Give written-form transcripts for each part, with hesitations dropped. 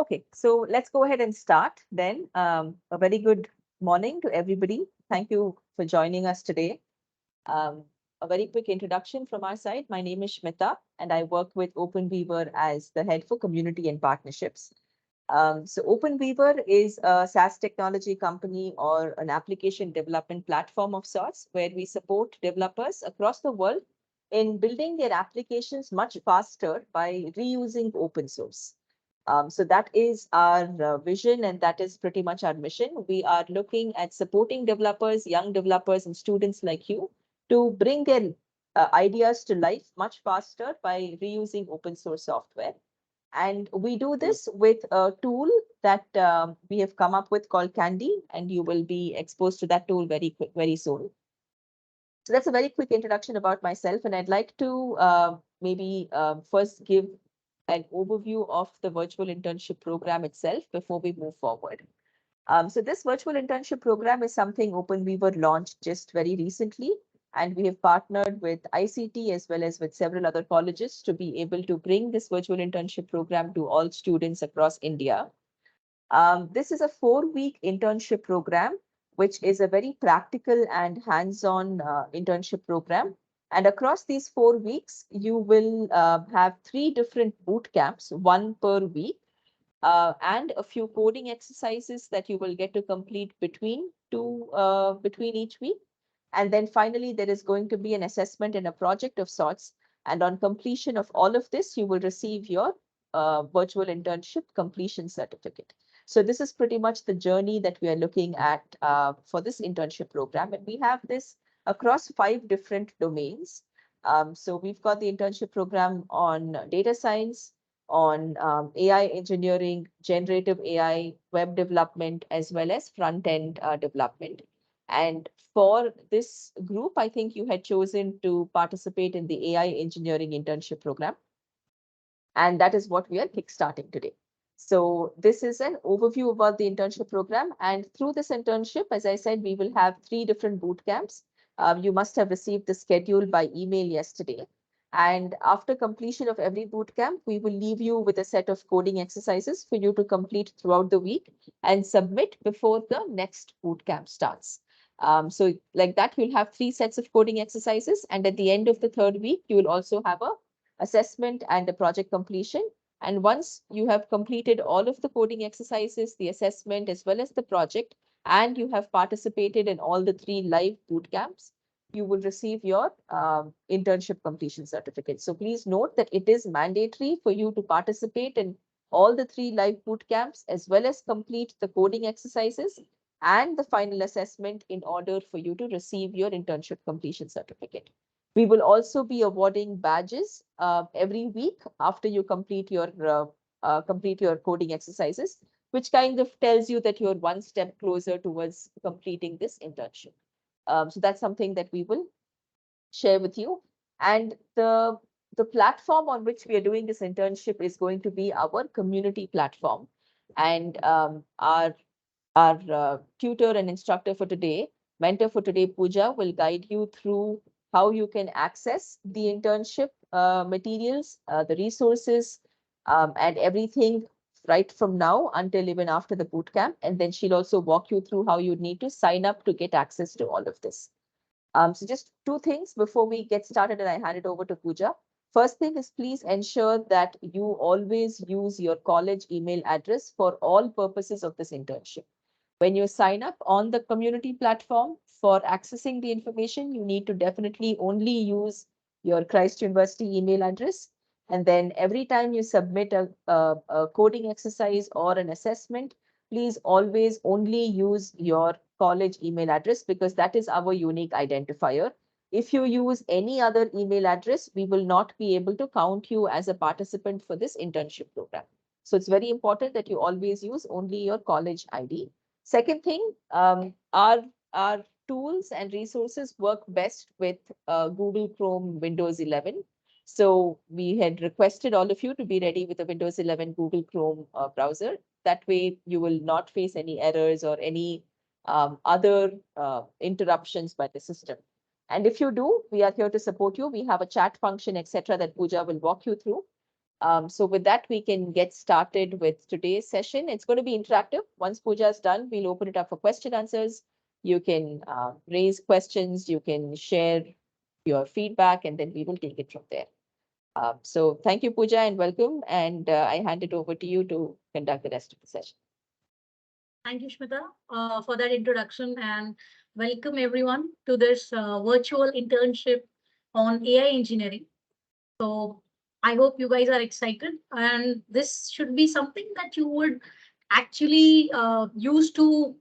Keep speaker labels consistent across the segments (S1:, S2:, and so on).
S1: Okay, so let's go ahead and start then. A very good morning to everybody. Thank you for joining us today. A very quick introduction from our side. My name is Shmita, and I work with OpenWeaver as the head for community and partnerships. So OpenWeaver is a SaaS technology company or an application development platform of sorts, where we support developers across the world in building their applications much faster by reusing open source. So that is our vision, and that is pretty much our mission. We are looking at supporting developers, young developers, and students like you to bring their ideas to life much faster by reusing open source software. And we do this with a tool that we have come up with called Candy, and you will be exposed to that tool very soon. So that's a very quick introduction about myself, and I'd like to maybe first give an overview of the virtual internship program itself before we move forward. So this virtual internship program is something OpenWeaver launched just very recently, and we have partnered with ICT as well as with several other colleges to be able to bring this virtual internship program to all students across India. This is a 4-week internship program, which is a very practical and hands-on internship program. And across these 4 weeks, you will have 3 different boot camps, one per week, and a few coding exercises that you will get to complete between each week. And then finally, there is going to be an assessment and a project of sorts. And on completion of all of this, you will receive your virtual internship completion certificate. So this is pretty much the journey that we are looking at for this internship program. And we have this across 5 different domains. So we've got the internship program on data science, on AI engineering, generative AI, web development, as well as front-end development. And for this group, I think you had chosen to participate in the AI engineering internship program. And that is what we are kickstarting today. So this is an overview about the internship program. And through this internship, as I said, we will have 3 different boot camps. You must have received the schedule by email yesterday. And after completion of every boot camp, we will leave you with a set of coding exercises for you to complete throughout the week and submit before the next boot camp starts. So like that, you'll have 3 sets of coding exercises. And at the end of the 3rd week, you will also have a assessment and a project completion. And once you have completed all of the coding exercises, the assessment, as well as the project, and you have participated in all the 3 live boot camps, you will receive your internship completion certificate. So please note that it is mandatory for you to participate in all the 3 live boot camps, as well as complete the coding exercises and the final assessment in order for you to receive your internship completion certificate. We will also be awarding badges every week after you complete your coding exercises, which kind of tells you that you're one step closer towards completing this internship. So that's something that we will share with you. And the platform on which we are doing this internship is going to be our community platform. And our tutor and instructor for today, mentor for today, Pooja, will guide you through how you can access the internship materials, the resources, and everything right from now until even after the bootcamp. And then she'll also walk you through how you need to sign up to get access to all of this. So just 2 things before we get started and I hand it over to Pooja. First thing is, please ensure that you always use your college email address for all purposes of this internship. When you sign up on the community platform for accessing the information, you need to definitely only use your Christ University email address. And then every time you submit a coding exercise or an assessment, please always only use your college email address, because that is our unique identifier. If you use any other email address, we will not be able to count you as a participant for this internship program. So it's very important that you always use only your college ID. Second thing, our tools and resources work best with Google Chrome Windows 11. So we had requested all of you to be ready with a Windows 11 Google Chrome browser. That way you will not face any errors or any other interruptions by the system. And if you do, we are here to support you. We have a chat function, etc., that Pooja will walk you through. So with that, we can get started with today's session. It's going to be interactive. Once Pooja is done, we'll open it up for question answers. You can raise questions, you can share your feedback, and then we will take it from there. So thank you, Pooja, and welcome. And I hand it over to you to conduct the rest of the session.
S2: Thank you, Shmita, for that introduction, and welcome everyone to this virtual internship on AI engineering. So I hope you guys are excited, and this should be something that you would actually use to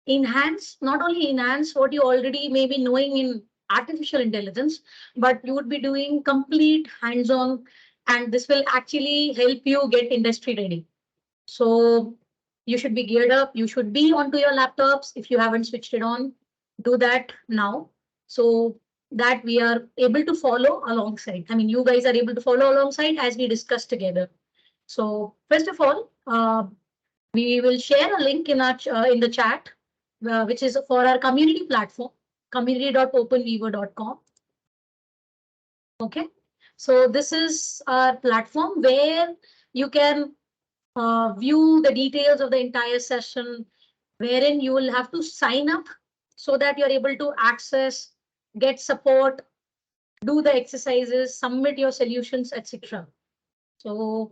S2: enhance, not only enhance what you already may be knowing in artificial intelligence, but you would be doing complete hands-on, and this will actually help you get industry ready. So you should be geared up. You should be onto your laptops. If you haven't switched it on, do that now. So that we are able to follow alongside. I mean, you guys are able to follow alongside as we discuss together. So first of all, we will share a link in our in the chat, which is for our community platform, community.openweaver.com. Okay. So this is our platform where you can view the details of the entire session, wherein you will have to sign up so that you're able to access, get support, do the exercises, submit your solutions, etc. So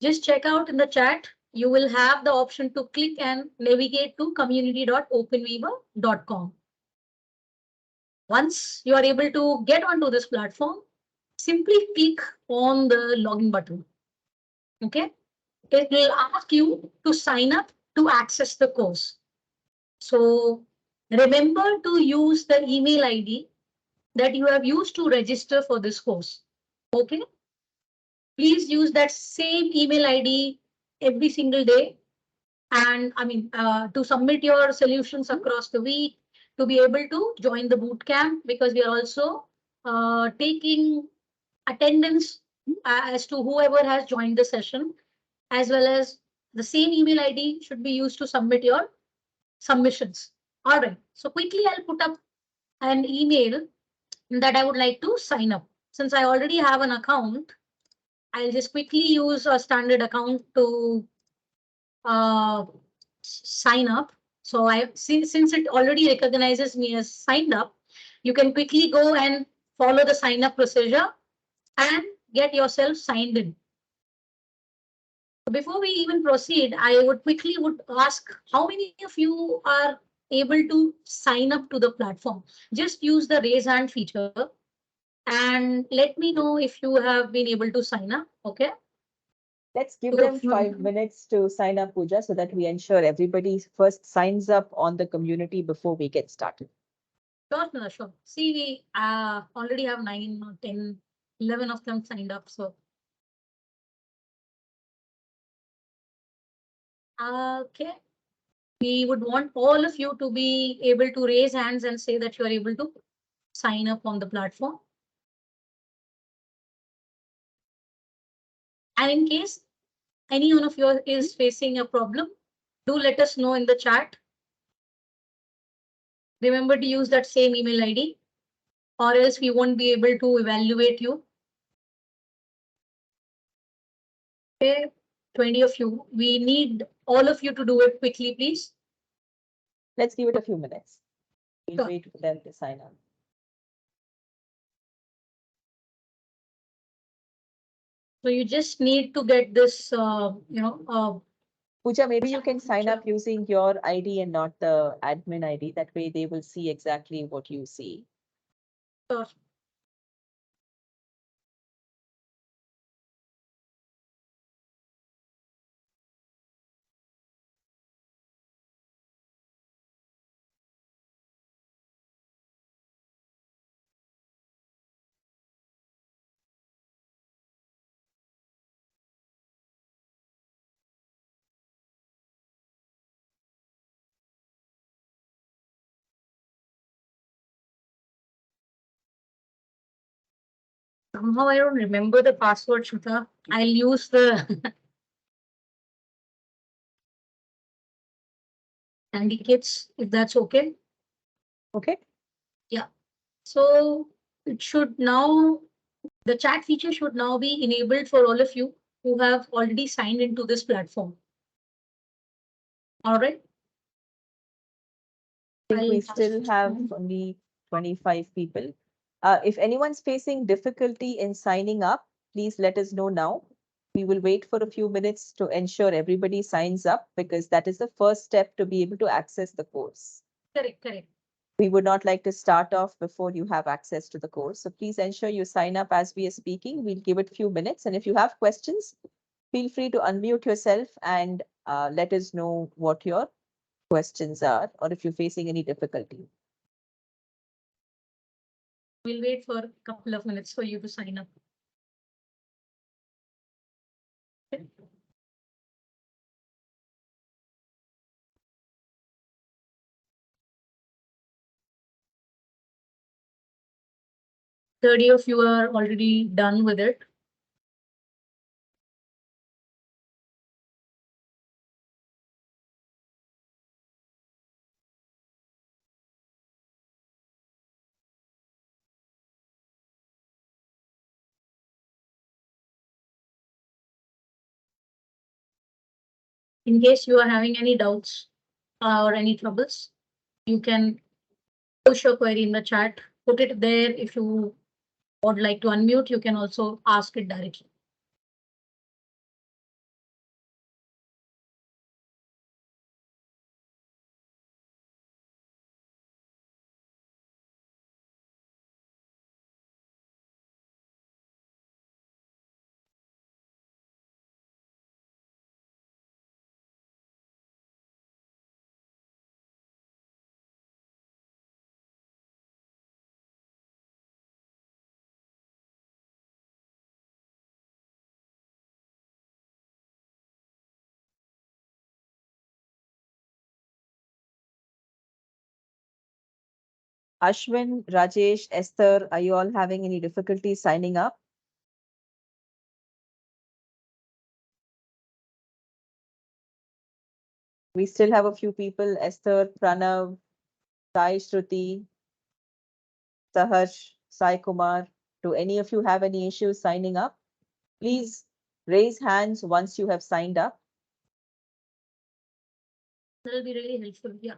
S2: just check out in the chat. You will have the option to click and navigate to community.openweaver.com. Once you are able to get onto this platform, simply click on the login button. Okay. It will ask you to sign up to access the course. So remember to use the email ID that you have used to register for this course. Okay. Please use that same email ID every single day. And I mean, to submit your solutions across the week, to be able to join the boot camp, because we are also taking attendance as to whoever has joined the session, as well as the same email ID should be used to submit your submissions. All right. So quickly, I'll put up an email that I would like to sign up. Since I already have an account, I'll just quickly use a standard account to uh, sign up. So since it already recognizes me as signed up, you can quickly go and follow the sign up procedure and get yourself signed in. Before we even proceed, I would quickly would ask how many of you are able to sign up to the platform. Just use the raise hand feature and let me know if you have been able to sign up. Okay.
S1: Let's give them 5 minutes to sign up, Pooja, so that we ensure everybody first signs up on the community before we get started.
S2: Sure, no, sure. See, we already have 9 or 10, 11 of them signed up. So, okay. We would want all of you to be able to raise hands and say that you are able to sign up on the platform. And in case any one of you is facing a problem, do let us know in the chat. Remember to use that same email ID, or else we won't be able to evaluate you. Okay, 20 of you. We need all of you to do it quickly, please.
S1: Let's give it a few minutes. We'll
S2: Sure.
S1: wait for them to sign up.
S2: So you just need to get this,
S1: Pooja, maybe you can sign up using your ID and not the admin ID. That way they will see exactly what you see.
S2: Sure. Somehow I don't remember the password, Shruta. I'll use the indicates if that's okay.
S1: Okay.
S2: Yeah. So it should now The chat feature should now be enabled for all of you who have already signed into this platform. All right.
S1: I think we still have only 25 people. If anyone's facing difficulty in signing up, please let us know now. We will wait for a few minutes to ensure everybody signs up because that is the first step to be able to access the course.
S2: Correct, correct.
S1: We would not like to start off before you have access to the course. So please ensure you sign up as we are speaking. We'll give it a few minutes. And if you have questions, feel free to unmute yourself and let us know what your questions are or if you're facing any difficulty.
S2: We'll wait for a couple of minutes for you to sign up. Okay. Thirty of you are already done with it. In case you are having any doubts or any troubles, you can push your query in the chat, put it there. If you would like to unmute, you can also ask it directly.
S1: Ashwin, Rajesh, Esther, are you all having any difficulty signing up? We still have a few people, Esther, Pranav, Sai Shruti, Saharsh, Sai Kumar. Do any of you have any issues signing up? Please raise hands once you have signed up.
S2: That'll be really helpful. Yeah.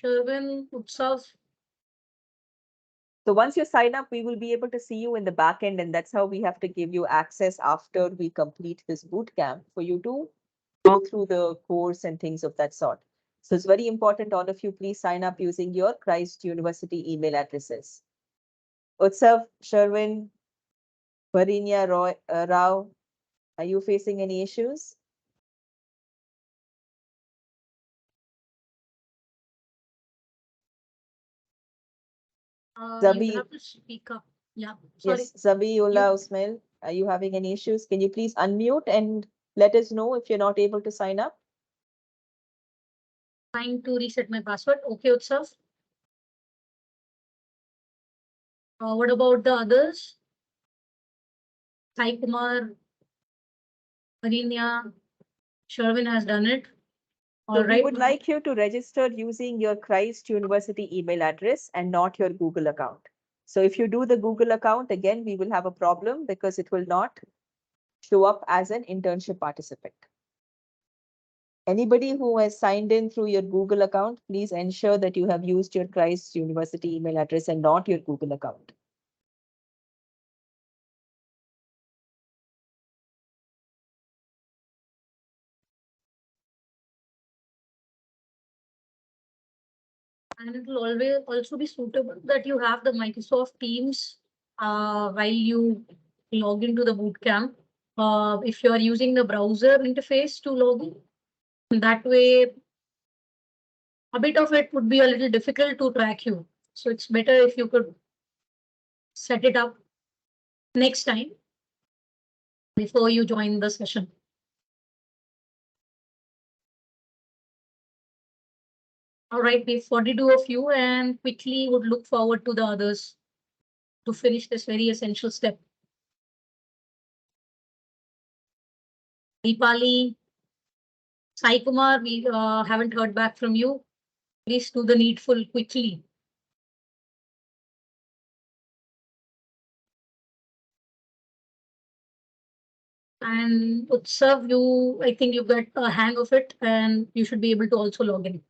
S2: Sherwin, Utsav.
S1: So once you sign up, we will be able to see you in the back end, and that's how we have to give you access after we complete this boot camp for you to go through the course and things of that sort. So it's very important, all of you, please sign up using your Christ University email addresses. Utsav, Sherwin, Varinya Rao, are you facing any issues?
S2: You have to speak up. Yeah. Sorry.
S1: Yes, Zabiullah Usmail, are you having any issues? Can you please unmute and let us know if you're not able to sign up?
S2: Trying to reset my password. Okay, Utsav. What about the others? Sai Kumar, Marinya, Sherwin has done it.
S1: So
S2: All
S1: we
S2: right.
S1: would like you to register using your Christ University email address and not your Google account. So if you do the Google account, again, we will have a problem because it will not show up as an internship participant. Anybody who has signed in through your Google account, please ensure that you have used your Christ University email address and not your Google account.
S2: And it will always also be suitable that you have the Microsoft Teams while you log into the bootcamp. If you are using the browser interface to log in, that way a bit of it would be a little difficult to track you. So it's better if you could set it up next time before you join the session. All right, we 42 of you and quickly would look forward to the others to finish this very essential step. Deepali, Sai Kumar, we haven't heard back from you. Please do the needful quickly. And Utsav, I think you've got a hang of it and you should be able to also log in.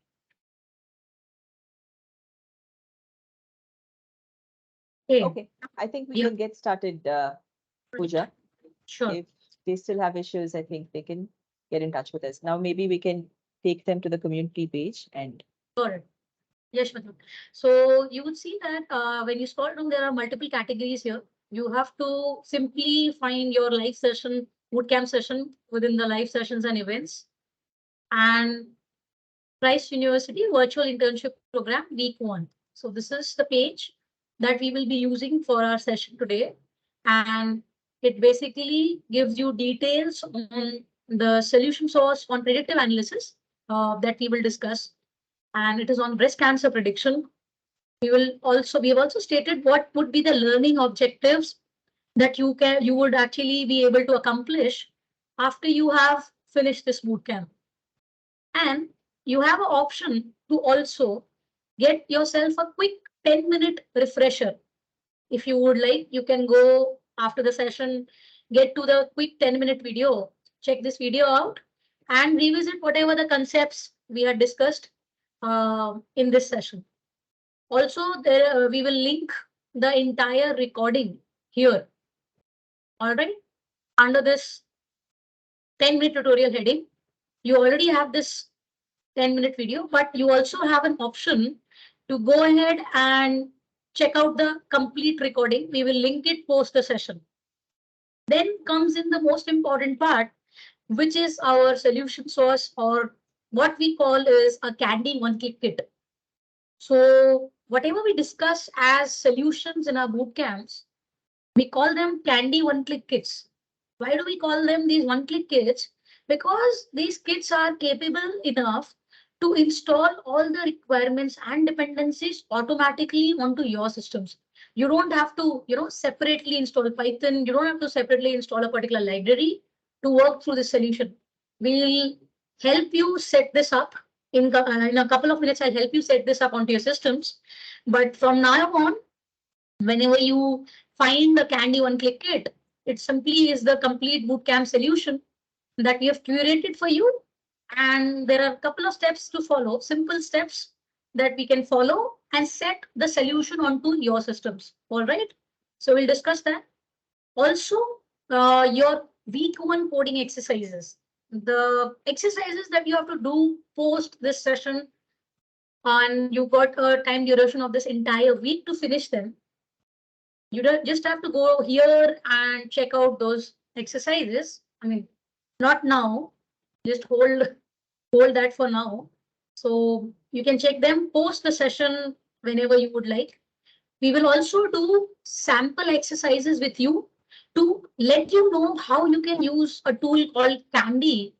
S1: Okay, I think we can get started, Pooja.
S2: Sure.
S1: If they still have issues, I think they can get in touch with us. Now, maybe we can take them to the community page and.
S2: Got Yes, Madam. So you would see that when you scroll down, there are multiple categories here. You have to simply find your live session, bootcamp session within the live sessions and events. And Christ University Virtual Internship Program Week 1. So this is the page that we will be using for our session today. And it basically gives you details on the solution source on predictive analysis that we will discuss. And it is on breast cancer prediction. We have also stated what would be the learning objectives that you would actually be able to accomplish after you have finished this bootcamp. And you have an option to also get yourself a quick 10-minute refresher. If you would like, you can go after the session, get to the quick 10-minute video, check this video out, and revisit whatever the concepts we had discussed in this session. Also, there we will link the entire recording here. All right, under this 10-minute tutorial heading, you already have this 10-minute video, but you also have an option to go ahead and check out the complete recording. We will link it post the session. Then comes in the most important part, which is our solution source, or what we call is a Candy one-click kit. So whatever we discuss as solutions in our boot camps, we call them Candy one-click kits. Why do we call them these one-click kits? Because these kits are capable enough to install all the requirements and dependencies automatically onto your systems. You don't have to, separately install Python. You don't have to separately install a particular library to work through the solution. We'll help you set this up in a couple of minutes. I'll help you set this up onto your systems. But from now on, whenever you find the Candy one-click kit, it simply is the complete bootcamp solution that we have curated for you. And there are a couple of steps to follow, simple steps that we can follow and set the solution onto your systems. All right. So we'll discuss that. Also, your week 1 coding exercises. The exercises that you have to do post this session, and you got a time duration of this entire week to finish them. You don't just have to go here and check out those exercises. I mean, not now, just hold that for now. So you can check them post the session whenever you would like. We will also do sample exercises with you to let you know how you can use a tool called Candy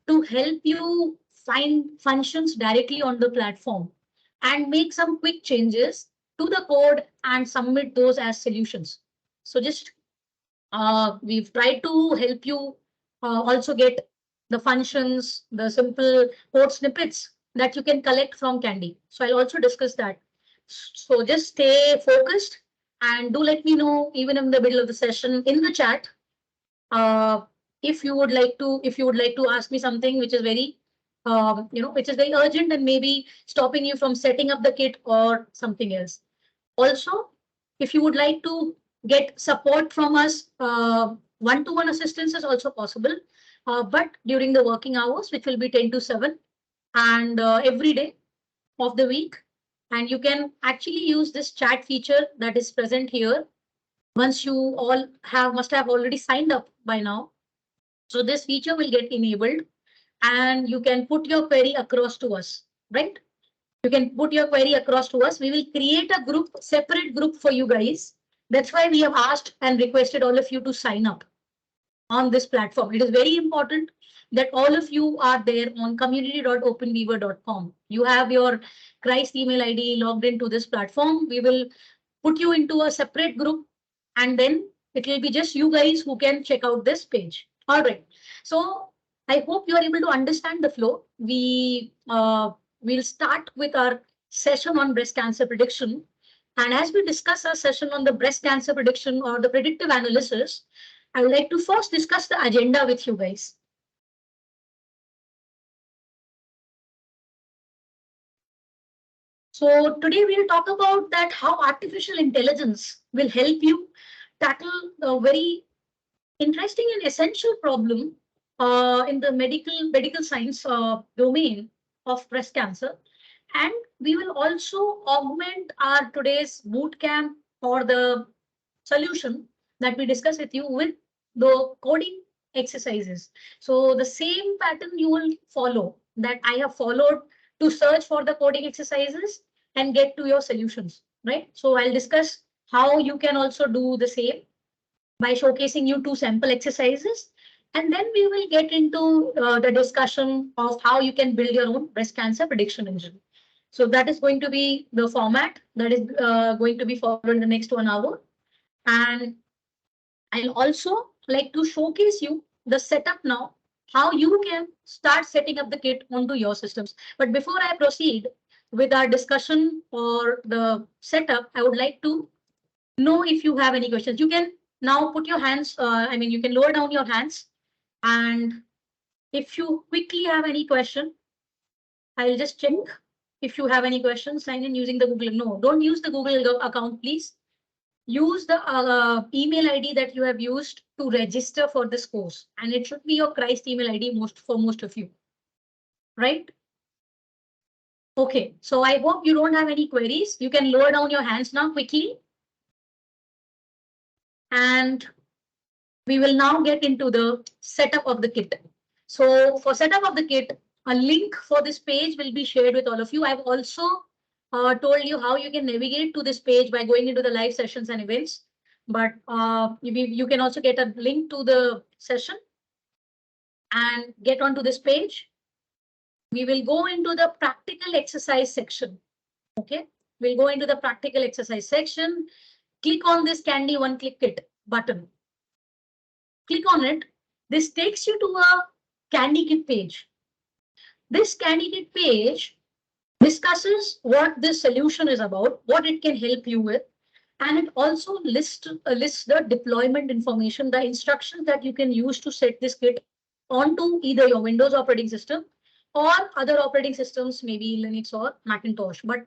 S2: to help you find functions directly on the platform and make some quick changes to the code and submit those as solutions. So just we've tried to help you also get the functions, the simple code snippets that you can collect from Candy. So I'll also discuss that. So just stay focused and do let me know even in the middle of the session in the chat if you would like to ask me something which is very which is very urgent and maybe stopping you from setting up the kit or something else. Also, if you would like to get support from us, one-to-one assistance is also possible, but during the working hours, which will be 10 to 7 and every day of the week. And you can actually use this chat feature that is present here once you all must have already signed up by now. So this feature will get enabled and you can put your query across to us, right? You can put your query across to us. We will create a group, separate group for you guys. That's why we have asked and requested all of you to sign up on this platform. It is very important that all of you are there on community.openbeaver.com. You have your Christ email ID logged into this platform. We will put you into a separate group and then it will be just you guys who can check out this page. All right. So I hope you are able to understand the flow. We'll start with our session on breast cancer prediction. And as we discuss our session on the breast cancer prediction or the predictive analysis, I would like to first discuss the agenda with you guys. So today we'll talk about that how artificial intelligence will help you tackle a very interesting and essential problem in the medical science domain of breast cancer. And we will also augment our today's boot camp or the solution that we discuss with you with the coding exercises. So the same pattern you will follow that I have followed to search for the coding exercises and get to your solutions, right? So I'll discuss how you can also do the same by showcasing you two sample exercises. And then we will get into the discussion of how you can build your own breast cancer prediction engine. So that is going to be the format that is going to be followed in the next 1 hour. And I'll also like to showcase you the setup now, how you can start setting up the kit onto your systems. But before I proceed with our discussion or the setup, I would like to know if you have any questions. You can now put your hands, you can lower down your hands. And if you quickly have any question, I'll just check. If you have any questions, sign in using the Google. No, don't use the Google account, please. Use the email ID that you have used to register for this course. And it should be your Christ email ID for most of you, right? Okay, so I hope you don't have any queries. You can lower down your hands now quickly. And we will now get into the setup of the kit. So for setup of the kit, a link for this page will be shared with all of you. I've also told you how you can navigate to this page by going into the live sessions and events. But you can also get a link to the session and get onto this page. We will go into the practical exercise section. Okay, we'll go into the practical exercise section. Click on this Candy One Click Kit button. Click on it. This takes you to a Candy Kit page. This Candy Kit page discusses what this solution is about, what it can help you with, and it also lists the deployment information, the instructions that you can use to set this kit onto either your Windows operating system or other operating systems, maybe Linux or Macintosh. But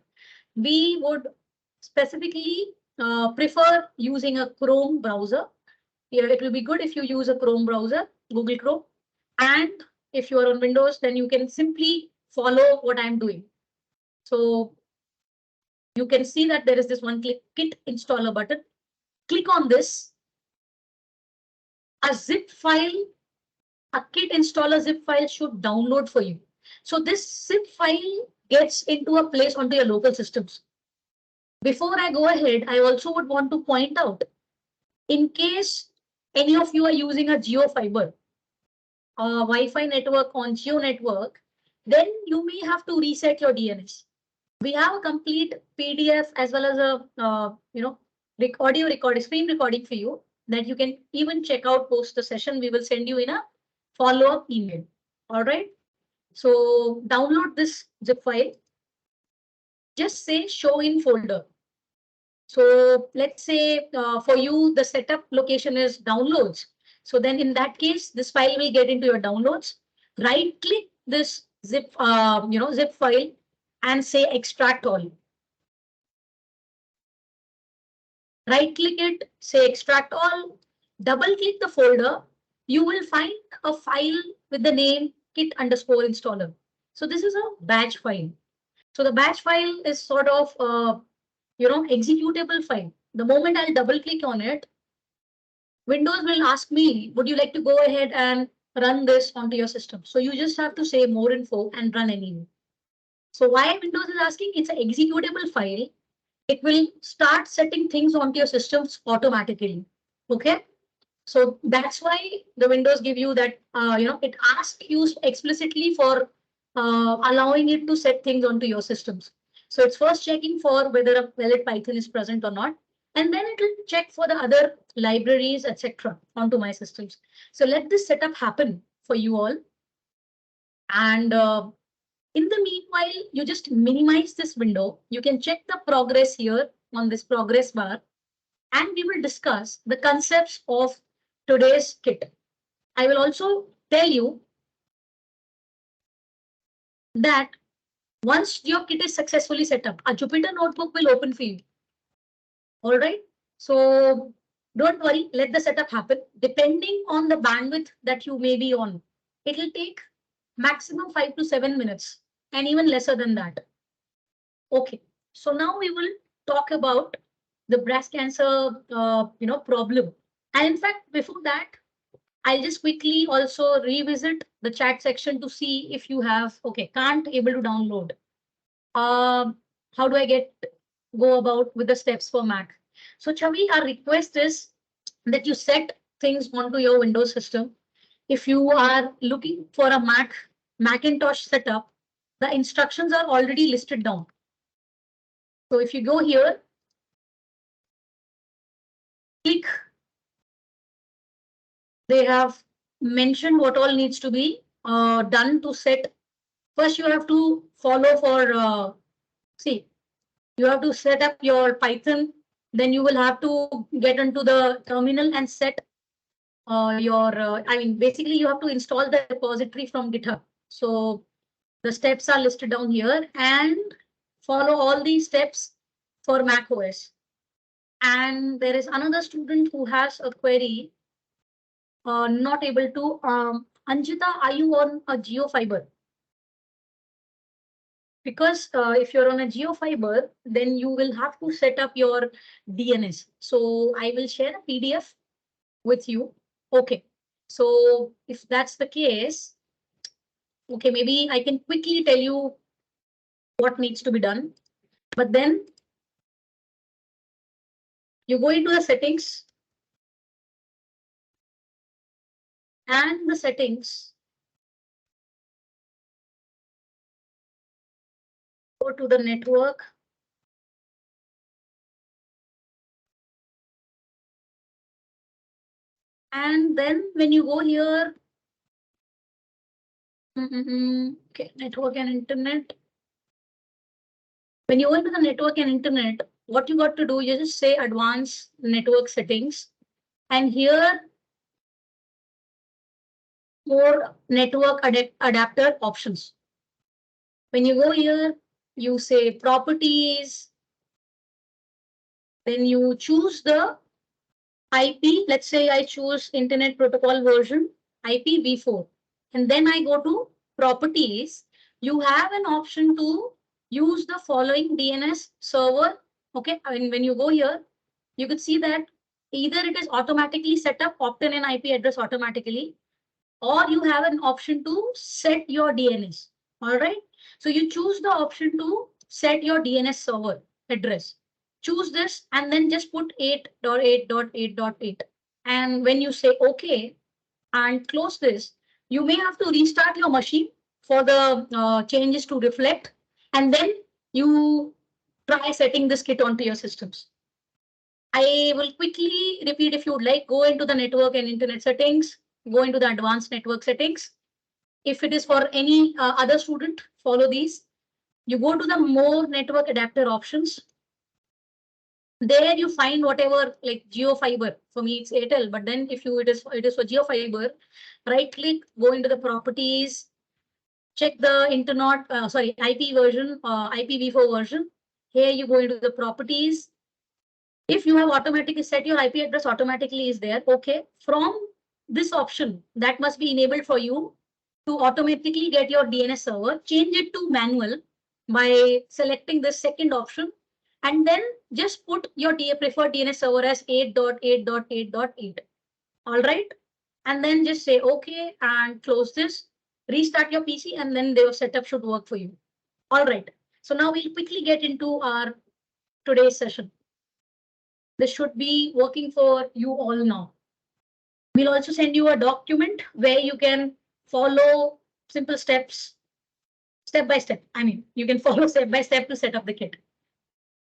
S2: we would specifically prefer using a Chrome browser. Yeah, it will be good if you use a Chrome browser, Google Chrome. And if you are on Windows, then you can simply follow what I'm doing. So you can see that there is this one click kit installer button. Click on this. A zip file, a kit installer zip file should download for you. So this zip file gets into a place onto your local systems. Before I go ahead, I also would want to point out, in case any of you are using a Geo fiber Wi-Fi network on Geo network, then you may have to reset your DNS. We have a complete PDF as well as a audio recording, screen recording for you that you can even check out post the session. We will send you in a follow-up email. All right. So download this zip file. Just say show in folder. So let's say for you, the setup location is downloads. So then in that case, this file will get into your downloads. Right click this zip file and say extract all. Right click it, say extract all, double click the folder. You will find a file with the name kit_installer. So this is a batch file. So the batch file is sort of executable file. The moment I'll double click on it, Windows will ask me, would you like to go ahead and run this onto your system? So you just have to say more info and run anyway. So why Windows is asking? It's an executable file. It will start setting things onto your systems automatically. Okay. So that's why the Windows give you that, it asks you explicitly for allowing it to set things onto your systems. So it's first checking for whether a valid Python is present or not. And then it will check for the other libraries, etc. onto my systems. So let this setup happen for you all. And in the meanwhile, you just minimize this window. You can check the progress here on this progress bar, and we will discuss the concepts of today's kit. I will also tell you that once your kit is successfully set up, a Jupyter notebook will open for you. All right. So don't worry, let the setup happen. Depending on the bandwidth that you may be on, it will take maximum 5 to 7 minutes and even lesser than that. Okay. So now we will talk about the breast cancer, problem. And in fact, before that, I'll just quickly also revisit the chat section to see if you have, okay, can't able to download. How do I go about with the steps for Mac? So Chavi, our request is that you set things onto your Windows system. If you are looking for a Macintosh setup, the instructions are already listed down. So if you go here, click, they have mentioned what all needs to be done to set. First, you have to follow for, see, you have to set up your Python. Then you will have to get into the terminal and set basically you have to install the repository from GitHub. So the steps are listed down here and follow all these steps for Mac OS. And there is another student who has a query, not able to. Anjita, are you on a GeoFiber? Because if you're on a GeoFiber, then you will have to set up your DNS. So I will share a PDF with you. Okay. So if that's the case, okay, maybe I can quickly tell you what needs to be done. But then you go into the settings, and the settings, go to the network. And then when you go here, okay, network and internet. When you go into the network and internet, what you got to do, you just say advanced network settings. And here, more network adapter options. When you go here, you say properties. Then you choose the IP. Let's say I choose Internet Protocol version IPv4. And then I go to properties. You have an option to use the following DNS server. Okay, I mean, when you go here, you could see that either it is automatically set up, opt in an IP address automatically, or you have an option to set your DNS. All right. So you choose the option to set your DNS server address. Choose this and then just put 8.8.8.8. And when you say OK and close this, you may have to restart your machine for the changes to reflect. And then you try setting this kit onto your systems. I will quickly repeat if you would like. Go into the network and internet settings, go into the advanced network settings. If it is for any other student, follow these. You go to the more network adapter options. There you find whatever like GeoFiber. For me, it's Airtel, but then if it is for GeoFiber, right click, go into the properties, check the internet, IP version, IPv4 version. Here you go into the properties. If you have automatically set your IP address automatically is there. Okay. From this option that must be enabled for you to automatically get your DNS server, change it to manual by selecting this second option. And then just put your preferred DNS server as 8.8.8.8. All right. And then just say OK and close this, restart your PC, and then their setup should work for you. All right. So now we'll quickly get into our today's session. This should be working for you all now. We'll also send you a document where you can follow simple steps, step by step. I mean, you can follow step by step to set up the kit.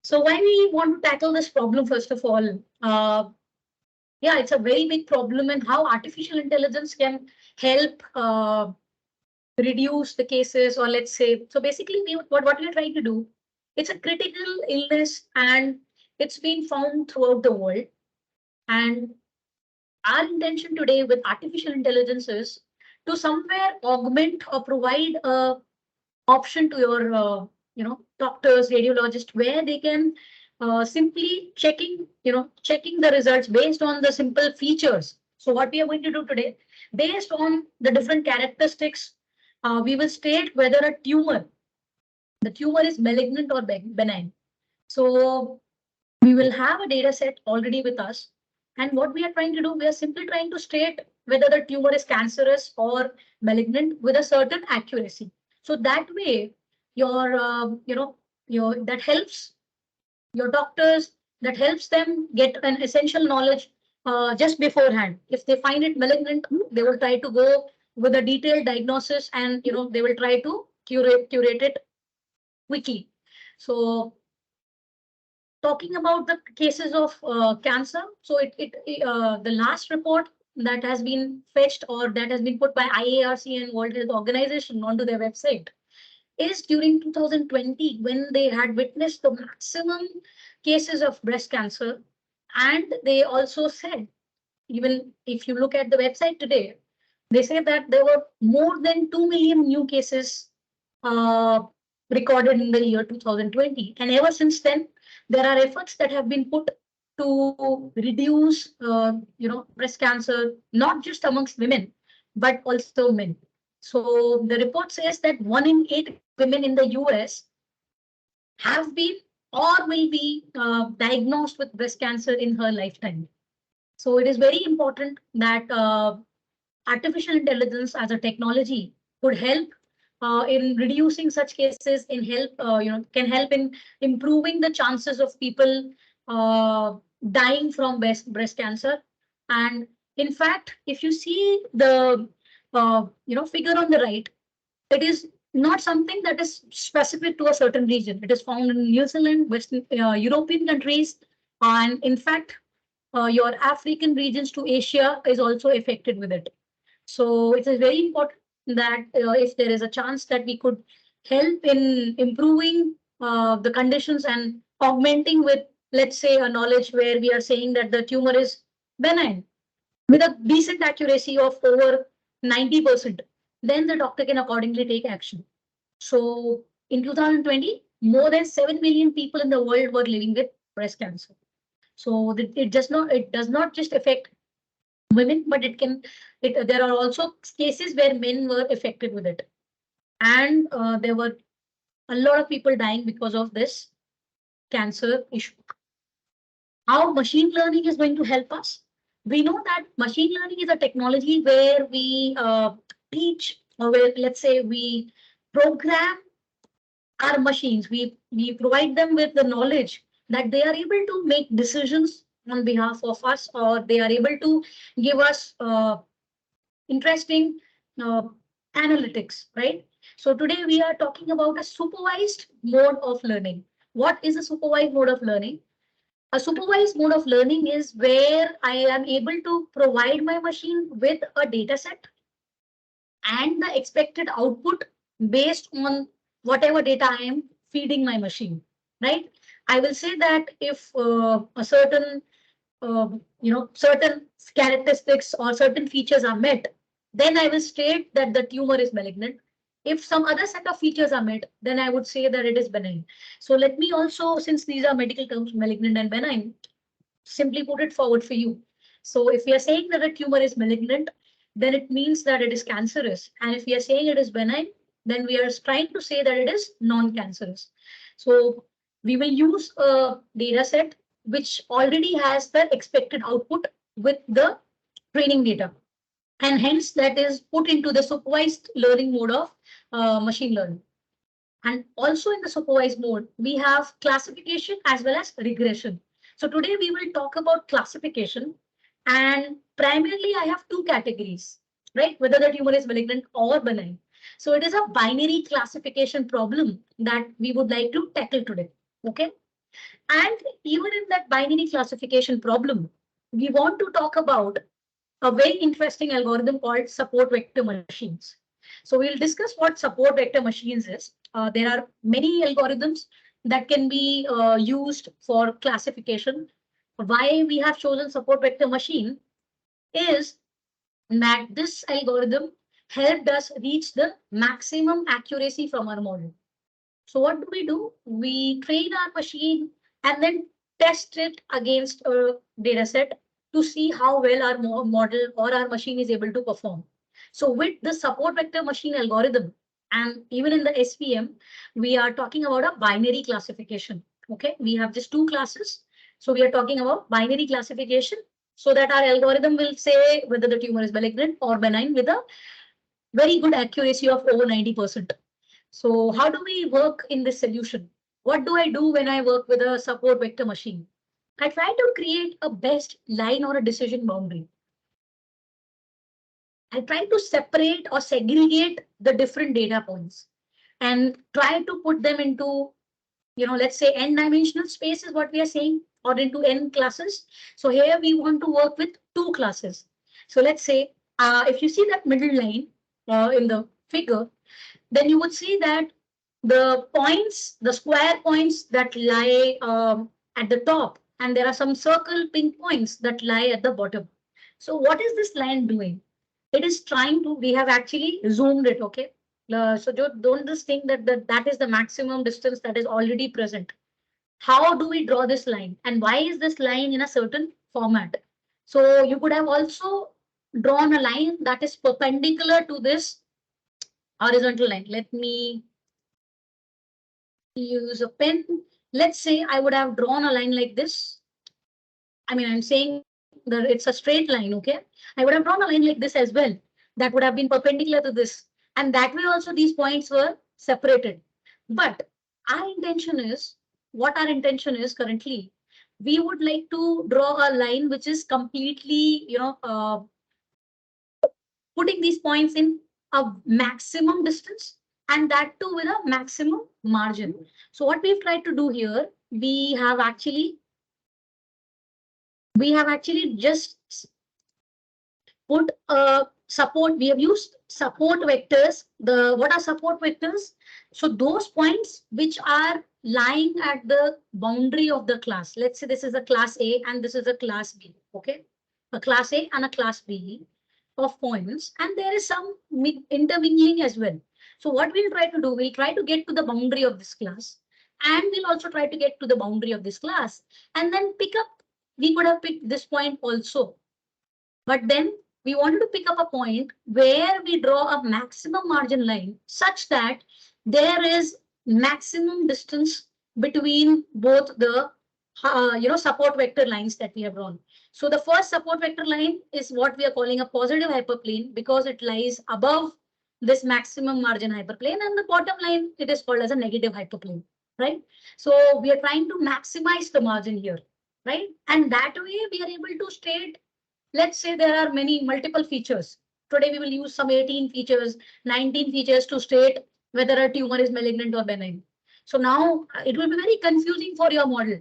S2: So why we want to tackle this problem, first of all, yeah, it's a very big problem, and how artificial intelligence can help reduce the cases, or let's say, so basically what we are trying to do, it's a critical illness and it's been found throughout the world. And our intention today with artificial intelligence is to somewhere augment or provide a option to your doctors, radiologists, where they can simply checking the results based on the simple features. So what we are going to do today, based on the different characteristics, we will state whether the tumor is malignant or benign. So we will have a data set already with us. And what we are trying to do, we are simply trying to state whether the tumor is cancerous or malignant with a certain accuracy. So that way, that helps your doctors, that helps them get an essential knowledge just beforehand. If they find it malignant, they will try to go with a detailed diagnosis, and they will try to curate it quickly. So talking about the cases of cancer, so the last report that has been fetched or that has been put by IARC and World Health Organization onto their website is during 2020, when they had witnessed the maximum cases of breast cancer. And they also said, even if you look at the website today, they say that there were more than 2 million new cases uh, recorded in the year 2020. And ever since then, there are efforts that have been put to reduce, breast cancer, not just amongst women, but also men. So the report says that 1 in 8 women in the US have been or will be diagnosed with breast cancer in her lifetime. So it is very important that artificial intelligence as a technology could help in reducing such cases, in help, can help in improving the chances of people dying from breast cancer. And in fact, if you see the figure on the right, it is not something that is specific to a certain region. It is found in New Zealand, Western European countries, and in fact, your African regions to Asia is also affected with it. So it is very important that if there is a chance that we could help in improving the conditions and augmenting with, let's say, a knowledge where we are saying that the tumor is benign with a decent accuracy of over 90%, then the doctor can accordingly take action. So in 2020, more than 7 million people in the world were living with breast cancer. So it does not just affect women, but there are also cases where men were affected with it. And there were a lot of people dying because of this cancer issue. How machine learning is going to help us? We know that machine learning is a technology where we teach, or where, let's say, we program our machines. We provide them with the knowledge that they are able to make decisions on behalf of us, or they are able to give us interesting uh, analytics, right? So today we are talking about a supervised mode of learning. What is a supervised mode of learning? A supervised mode of learning is where I am able to provide my machine with a data set and the expected output based on whatever data I am feeding my machine, right? I will say that if a certain characteristics or certain features are met, then I will state that the tumor is malignant. If some other set of features are met, then I would say that it is benign. So let me also, since these are medical terms, malignant and benign, simply put it forward for you. So if we are saying that a tumor is malignant, then it means that it is cancerous. And if we are saying it is benign, then we are trying to say that it is non-cancerous. So we will use a data set which already has the expected output with the training data. And hence that is put into the supervised learning mode of machine learning. And also in the supervised mode, we have classification as well as regression. So today we will talk about classification, and primarily I have two categories, right? Whether the tumor is malignant or benign. So it is a binary classification problem that we would like to tackle today. Okay. And even in that binary classification problem, we want to talk about a very interesting algorithm called support vector machines. So we'll discuss what support vector machines is. There are many algorithms that can be used for classification. Why we have chosen support vector machine is that this algorithm helped us reach the maximum accuracy from our model. So what do? We train our machine and then test it against a data set to see how well our model or our machine is able to perform. So with the support vector machine algorithm, and even in the SVM, we are talking about a binary classification. Okay, we have just two classes. So we are talking about binary classification so that our algorithm will say whether the tumor is malignant or benign with a very good accuracy of over 90%. So how do we work in this solution? What do I do when I work with a support vector machine? I try to create a best line or a decision boundary. I try to separate or segregate the different data points and try to put them into, let's say n-dimensional space is what we are saying, or into n classes. So here we want to work with two classes. So let's say if you see that middle line in the figure, then you would see that the points, the square points that lie at the top, and there are some circle pink points that lie at the bottom. So what is this line doing? It is trying to, we have actually zoomed it, okay? So don't just think that that is the maximum distance that is already present. How do we draw this line? And why is this line in a certain format? So you could have also drawn a line that is perpendicular to this horizontal line. Let me use a pen. Let's say I would have drawn a line like this. I mean, I'm saying that it's a straight line, okay? I would have drawn a line like this as well. That would have been perpendicular to this. And that way also these points were separated. But our intention is, what our intention is currently, we would like to draw a line which is completely, putting these points in a maximum distance, and that too with a maximum margin. So what we've tried to do here, we have actually just put a support. We have used support vectors. What are support vectors? So those points which are lying at the boundary of the class. Let's say this is a class A and this is a class B. Okay, a class A and a class B of points, and there is some intermingling as well. So what we'll try to do, we'll try to get to the boundary of this class, and we'll also try to get to the boundary of this class, and then pick up. We could have picked this point also, but then we wanted to pick up a point where we draw a maximum margin line such that there is maximum distance between both the support vector lines that we have drawn. So the first support vector line is what we are calling a positive hyperplane because it lies above this maximum margin hyperplane, and the bottom line, it is called as a negative hyperplane, right? So we are trying to maximize the margin here, right? And that way we are able to state, let's say there are multiple features. Today we will use some 18 features, 19 features to state whether a tumor is malignant or benign. So now it will be very confusing for your model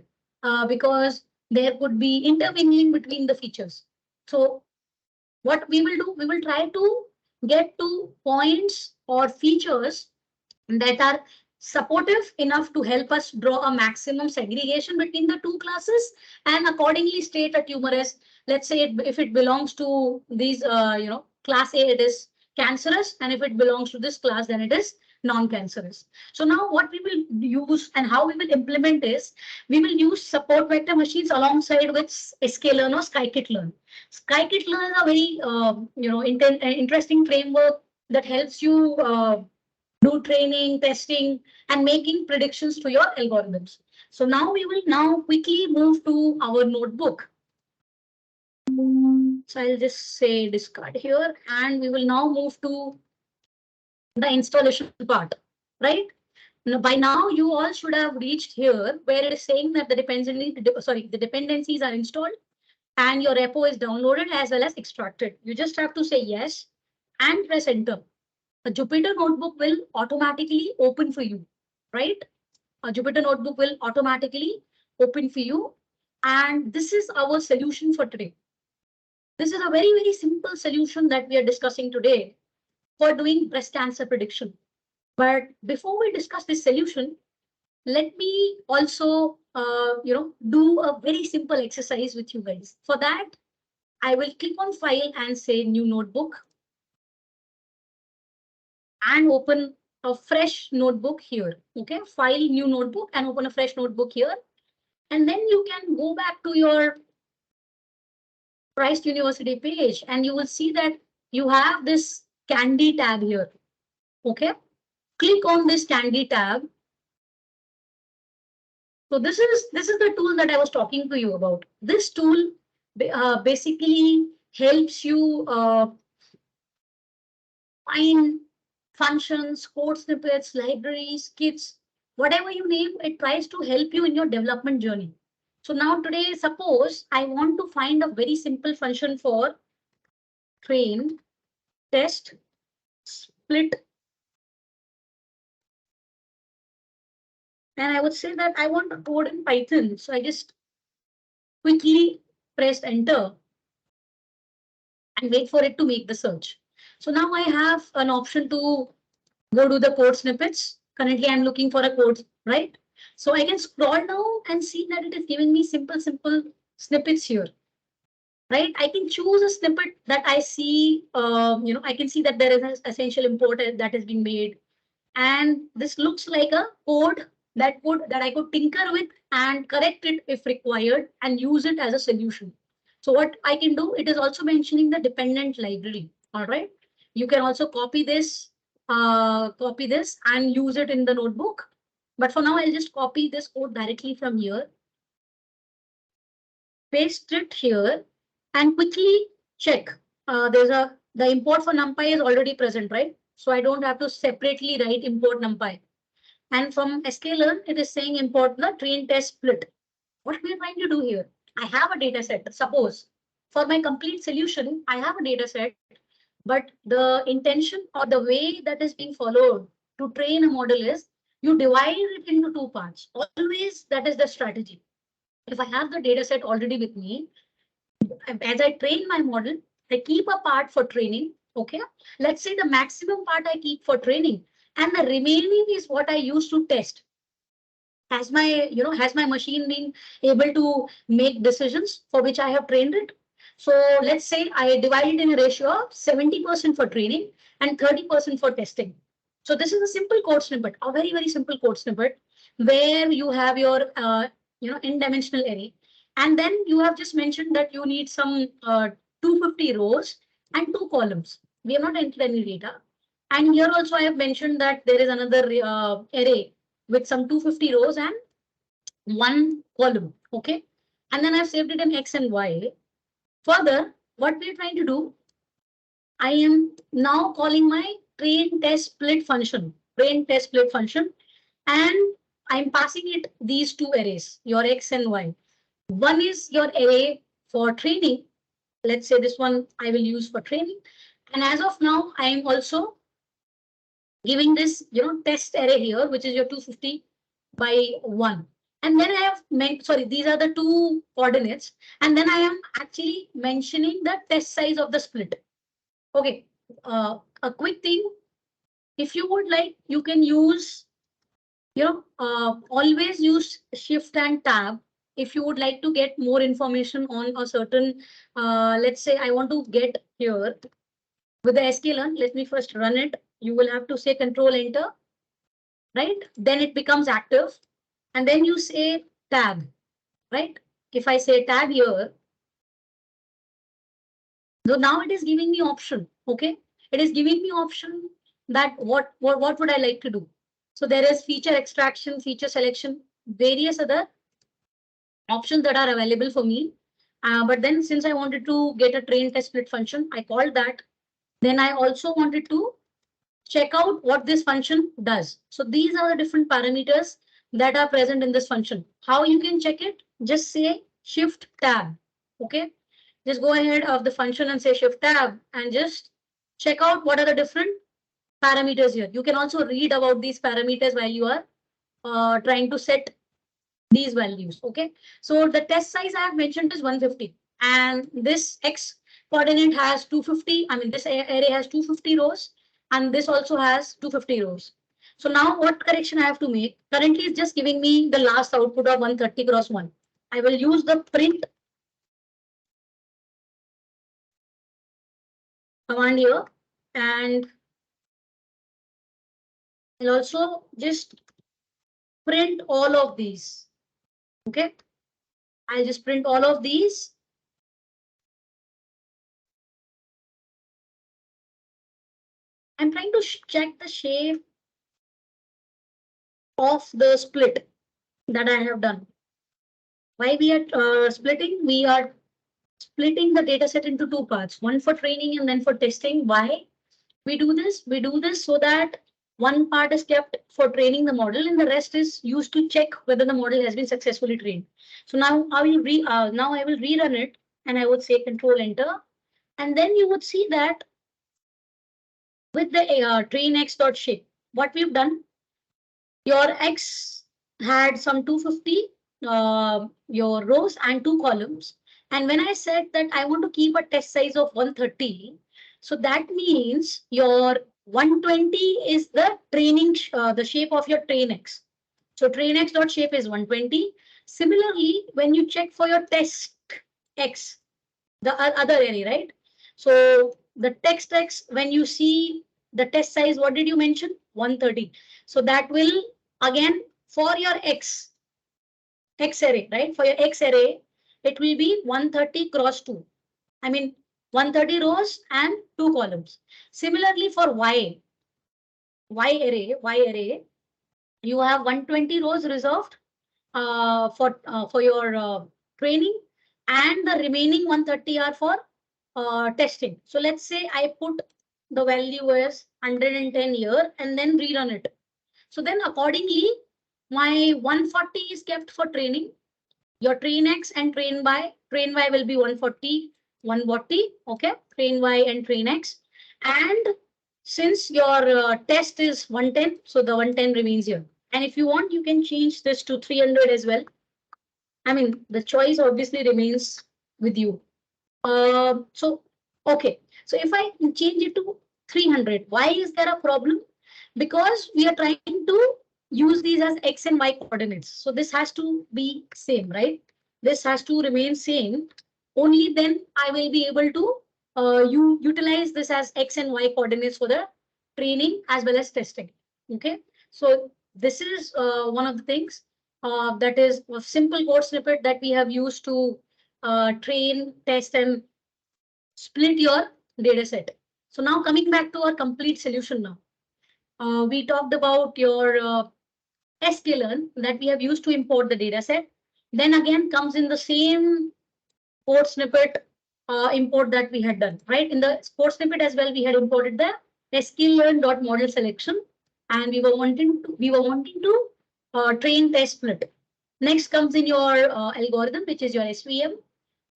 S2: because there could be intermingling between the features. So what we will do, we will try to get to points or features that are supportive enough to help us draw a maximum segregation between the two classes and accordingly state a tumor as, let's say if it belongs to these, class A, it is cancerous, and if it belongs to this class, then it is non-cancerous. So now what we will use and how we will implement is, we will use support vector machines alongside with sklearn or scikit-learn. Scikit-learn is a very, interesting framework that helps you do training, testing, and making predictions to your algorithms. So now we will now quickly move to our notebook. So I'll just say discard here, and we will now move to the installation part, right? Now, by now, you all should have reached here where it is saying that the dependencies are installed and your repo is downloaded as well as extracted. You just have to say yes and press enter. A Jupyter notebook will automatically open for you, right? A Jupyter notebook will automatically open for you. And this is our solution for today. This is a very, very simple solution that we are discussing today. for doing breast cancer prediction. But before we discuss this solution, let me also, do a very simple exercise with you guys. For that, I will click on file and say new notebook and open a fresh notebook here. Okay, file new notebook and open a fresh notebook here. And then you can go back to your Christ University page and you will see that you have this Candy tab here. Okay, click on this Candy tab. So this is the tool that I was talking to you about. This tool basically helps you find functions, code snippets, libraries, kits, whatever you name, it tries to help you in your development journey. So now today, suppose I want to find a very simple function for train, test, split. And I would say that I want to code in Python. So I just quickly press enter and wait for it to make the search. So now I have an option to go to the code snippets. Currently, I'm looking for a code, right? So I can scroll down and see that it is giving me simple snippets here, right? I can choose a snippet that I see, I can see that there is an essential import that has been made. And this looks like a code that I could tinker with and correct it if required and use it as a solution. So what I can do, it is also mentioning the dependent library. All right. You can also copy this and use it in the notebook. But for now, I'll just copy this code directly from here, paste it here, and quickly check. The import for NumPy is already present, right? So I don't have to separately write import NumPy. And from sklearn, it is saying import the train test split. What we are trying to do here? I have a data set. Suppose for my complete solution, I have a data set, but the intention or the way that is being followed to train a model is you divide it into two parts. Always that is the strategy. If I have the data set already with me, as I train my model, I keep a part for training. Okay. Let's say the maximum part I keep for training and the remaining is what I use to test. Has my machine been able to make decisions for which I have trained it? So let's say I divide it in a ratio of 70% for training and 30% for testing. So this is a simple code snippet, a very, very simple code snippet where you have your, n-dimensional array. And then you have just mentioned that you need some 250 rows and 2 columns. We have not entered any data. And here also I have mentioned that there is another array with some 250 rows and 1 column. Okay. And then I've saved it in X and Y. Further, what we're trying to do, I am now calling my train test split function, and I'm passing it these two arrays, your X and Y. One is your array for training. Let's say this one I will use for training. And as of now, I am also giving this, test array here, which is your 250 by 1. And then I have these are the two coordinates. And then I am actually mentioning the test size of the split. Okay, a quick thing. If you would like, you can use, always use shift and tab. If you would like to get more information on a certain, let's say I want to get here with the sklearn, let me first run it. You will have to say control enter, right? Then it becomes active. And then you say tab, right? If I say tab here, so now it is giving me option. Okay, it is giving me option that what would I like to do. So there is feature extraction, feature selection, various other options that are available for me. But then since I wanted to get a train test split function, I called that. Then I also wanted to check out what this function does. So these are the different parameters that are present in this function. How you can check it? Just say shift tab. Okay. Just go ahead of the function and say shift tab and just check out what are the different parameters here. You can also read about these parameters while you are trying to set these values. Okay. So the test size I have mentioned is 150 and this X coordinate has 250. I mean, this array has 250 rows and this also has 250 rows. So now what correction I have to make? Currently it's just giving me the last output of 130 cross 1. I will use the print command here, and I'll also just print all of these. Okay, I'll just print all of these. I'm trying to check the shape of the split that I have done. Why we are splitting? We are splitting the data set into two parts, one for training and then for testing. Why we do this? We do this so that one part is kept for training the model and the rest is used to check whether the model has been successfully trained. So now I will rerun it, and I would say Control Enter, and then you would see that with the train x.shape, what we've done, your x had some 250 your rows and 2 columns. And when I said that I want to keep a test size of 130, so that means your 120 is the training, the shape of your train x. So train x dot shape is 120. Similarly, when you check for your test x, the other array, right? So the text x, when you see the test size, what did you mention? 130. So that will, again, for your x array, right? For your x array, it will be 130 cross 2. I mean, 130 rows and 2 columns. Similarly, for y array, you have 120 rows reserved for your training, and the remaining 130 are for testing. So let's say I put the value as 110 here and then rerun it. So then accordingly, my 140 is kept for training. Your train X and train Y will be 140, 140. Okay, train Y and train X. And since your test is 110, so the 110 remains here. And if you want, you can change this to 300 as well. I mean, the choice obviously remains with you. Okay. So if I change it to 300, why is there a problem? Because we are trying to use these as X and Y coordinates. So this has to be same, right? This has to remain same. Only then I will be able to utilize this as X and Y coordinates for the training as well as testing. Okay. So this is one of the things that is a simple code snippet that we have used to train, test, and split your data set. So now coming back to our complete solution now. We talked about your sklearn that we have used to import the data set. Then again comes in the same code snippet import that we had done, right? In the code snippet as well, we had imported the sklearn.model selection, and we were wanting to train test split. Next comes in your algorithm, which is your SVM,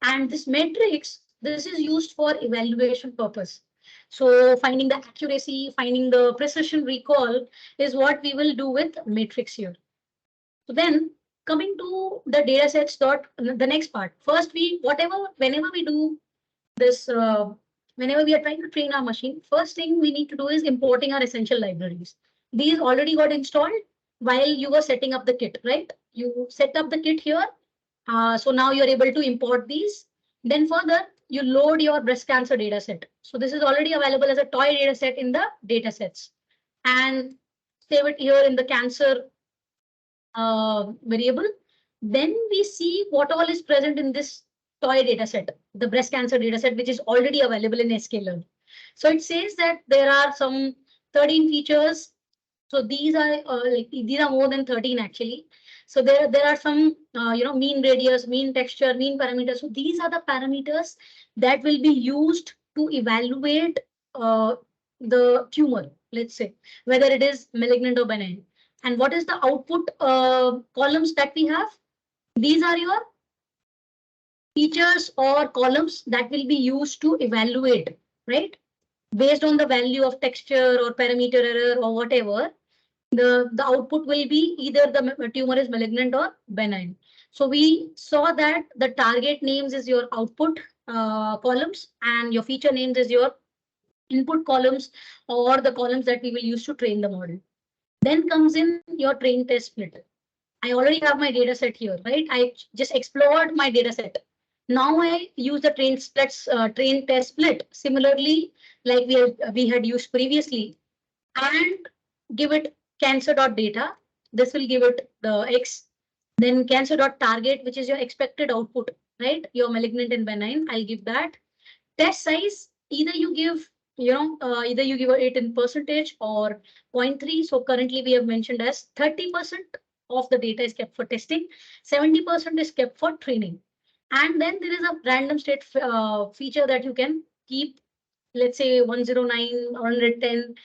S2: and this matrix, this is used for evaluation purpose. So finding the accuracy, finding the precision recall is what we will do with matrix here. So then coming to the data sets dot the next part. First, whenever we do this, whenever we are trying to train our machine, first thing we need to do is importing our essential libraries. These already got installed while you were setting up the kit, right? You set up the kit here. So now you're able to import these. Then further, you load your breast cancer data set. So this is already available as a toy data set in the data sets. And save it here in the cancer variable. Then we see what all is present in this toy data set, the breast cancer data set, which is already available in sklearn. So it says that there are some 13 features. So these are these are more than 13 actually. So there are some mean radius, mean texture, mean parameters. So these are the parameters that will be used to evaluate the tumor, let's say, whether it is malignant or benign. And what is the output columns that we have? These are your features or columns that will be used to evaluate, right? Based on the value of texture or parameter error or whatever, the output will be either the tumor is malignant or benign. So we saw that the target names is your output columns and your feature names is your input columns or the columns that we will use to train the model. Then comes in your train test split. I already have my data set here, right? I just explored my data set. Now I use the train test split similarly, like we had used previously, and give it cancer.data. This will give it the X. Then cancer.target, which is your expected output, right? Your malignant and benign. I'll give that. Test size, either you give, either you give it in percentage or 0.3. So currently we have mentioned as 30% of the data is kept for testing, 70% is kept for training. And then there is a random state feature that you can keep, let's say 109, 110.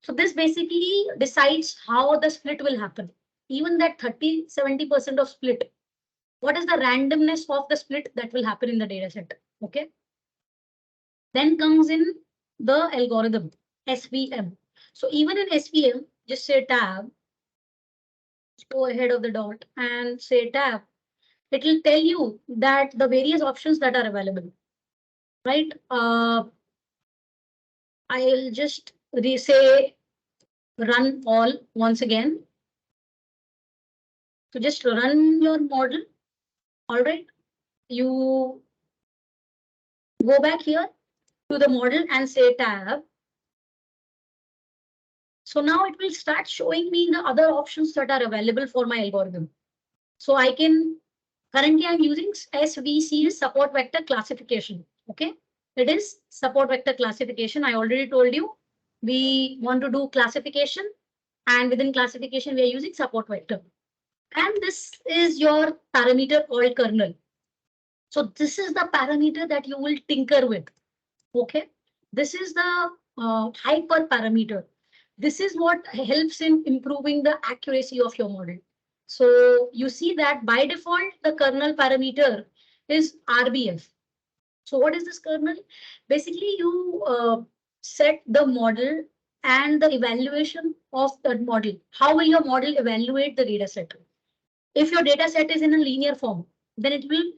S2: So this basically decides how the split will happen. Even that 30-70% of split, what is the randomness of the split that will happen in the data set? Okay. Then comes in the algorithm, SVM. So even in SVM, just say tab, just go ahead of the dot and say tab. It will tell you that the various options that are available, right? I'll just say run all once again. So just run your model. All right. You go back here to the model and say tab. So now it will start showing me the other options that are available for my algorithm. So I can, currently I'm using SVC, support vector classification. Okay. It is support vector classification. I already told you we want to do classification, and within classification we are using support vector. And this is your parameter called kernel. So this is the parameter that you will tinker with. Okay. This is the hyper parameter. This is what helps in improving the accuracy of your model. So you see that by default, the kernel parameter is RBF. So what is this kernel? Basically, you set the model and the evaluation of that model. How will your model evaluate the data set? If your data set is in a linear form, then it will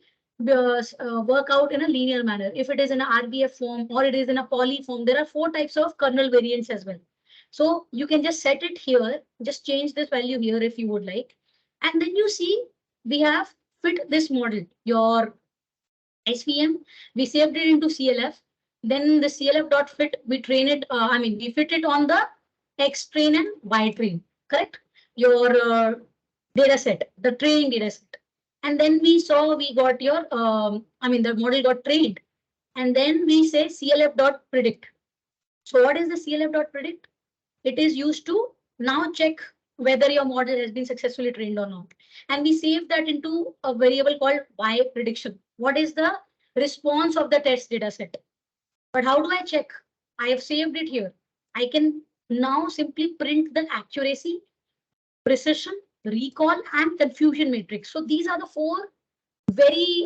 S2: work out in a linear manner. If it is in an RBF form or it is in a poly form, there are 4 types of kernel variants as well. So you can just set it here, just change this value here if you would like. And then you see we have fit this model, your SVM, we saved it into CLF. Then the CLF.fit, we train it, we fit it on the X train and Y train, correct? Your data set, the training data set. And then we saw we got your, the model got trained. And then we say CLF.predict. So what is the CLF.predict? It is used to now check whether your model has been successfully trained or not. And we save that into a variable called Y prediction. What is the response of the test data set? But how do I check? I have saved it here. I can now simply print the accuracy, precision, recall, and confusion matrix. So these are the 4 very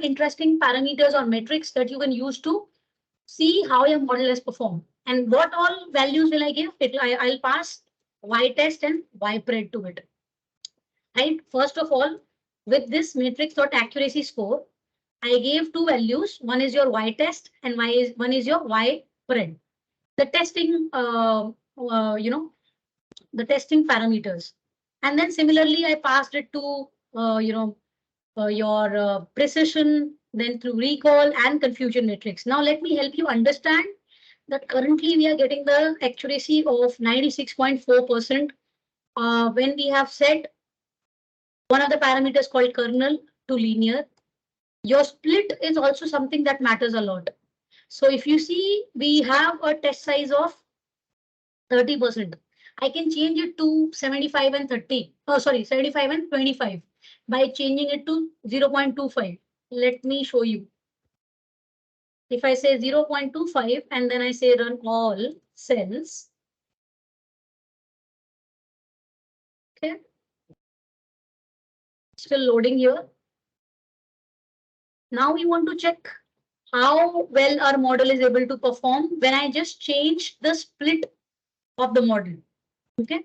S2: interesting parameters or metrics that you can use to see how your model has performed. And what all values will I give? I'll pass Y test and Y pred to it. Right. First of all, with this matrix dot accuracy score, I gave 2 values. One is your Y test and one is your Y pred. The testing, the testing parameters. And then similarly, I passed it to, your precision, then through recall and confusion matrix. Now, let me help you understand that currently we are getting the accuracy of 96.4% when we have set one of the parameters called kernel to linear. Your split is also something that matters a lot. So if you see, we have a test size of 30%. I can change it to 75 and 30. Oh, sorry, 75 and 25 by changing it to 0.25. Let me show you. If I say 0.25 and then I say run all cells. Okay. Still loading here. Now we want to check how well our model is able to perform when I just change the split of the model. Okay.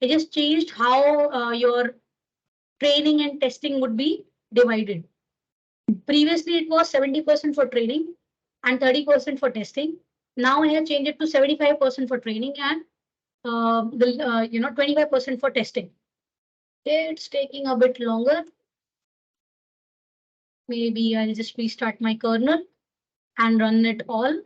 S2: I just changed how your training and testing would be divided. Previously, it was 70% for training, and 30% for testing. Now I have changed it to 75% for training and 25% for testing. It's taking a bit longer. Maybe I'll just restart my kernel and run it all.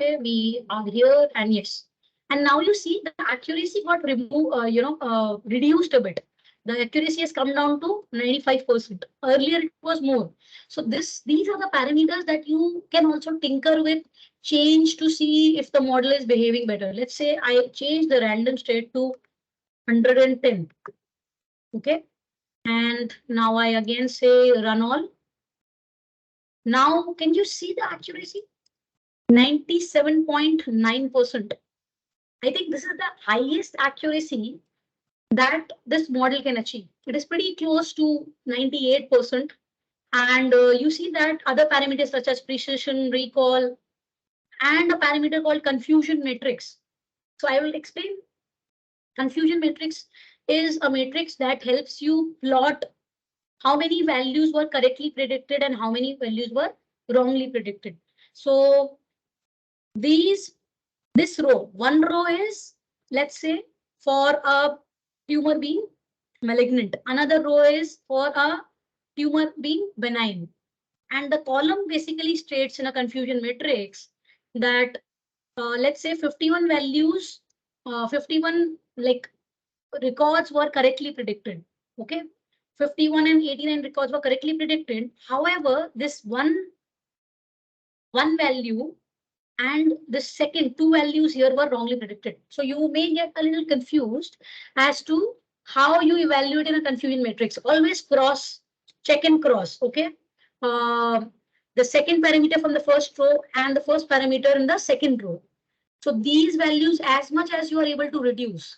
S2: Okay, we are here, and yes. And now you see the accuracy got reduced a bit. The accuracy has come down to 95%. Earlier it was more. So these are the parameters that you can also tinker with, change to see if the model is behaving better. Let's say I change the random state to 110. Okay. And now I again say run all. Now, can you see the accuracy? 97.9%. I think this is the highest accuracy that this model can achieve. It is pretty close to 98%. And you see that other parameters such as precision, recall, and a parameter called confusion matrix. So I will explain. Confusion matrix is a matrix that helps you plot how many values were correctly predicted and how many values were wrongly predicted. So this row, one row is, let's say, for a tumor being malignant. Another row is for a tumor being benign. And the column basically states in a confusion matrix that let's say 51 values, 51 like records were correctly predicted. Okay. 51 and 89 records were correctly predicted. However, this one value and the second two values here were wrongly predicted. So you may get a little confused as to how you evaluate in a confusion matrix. Always check and cross. Okay. The second parameter from the first row and the first parameter in the second row. So these values, as much as you are able to reduce,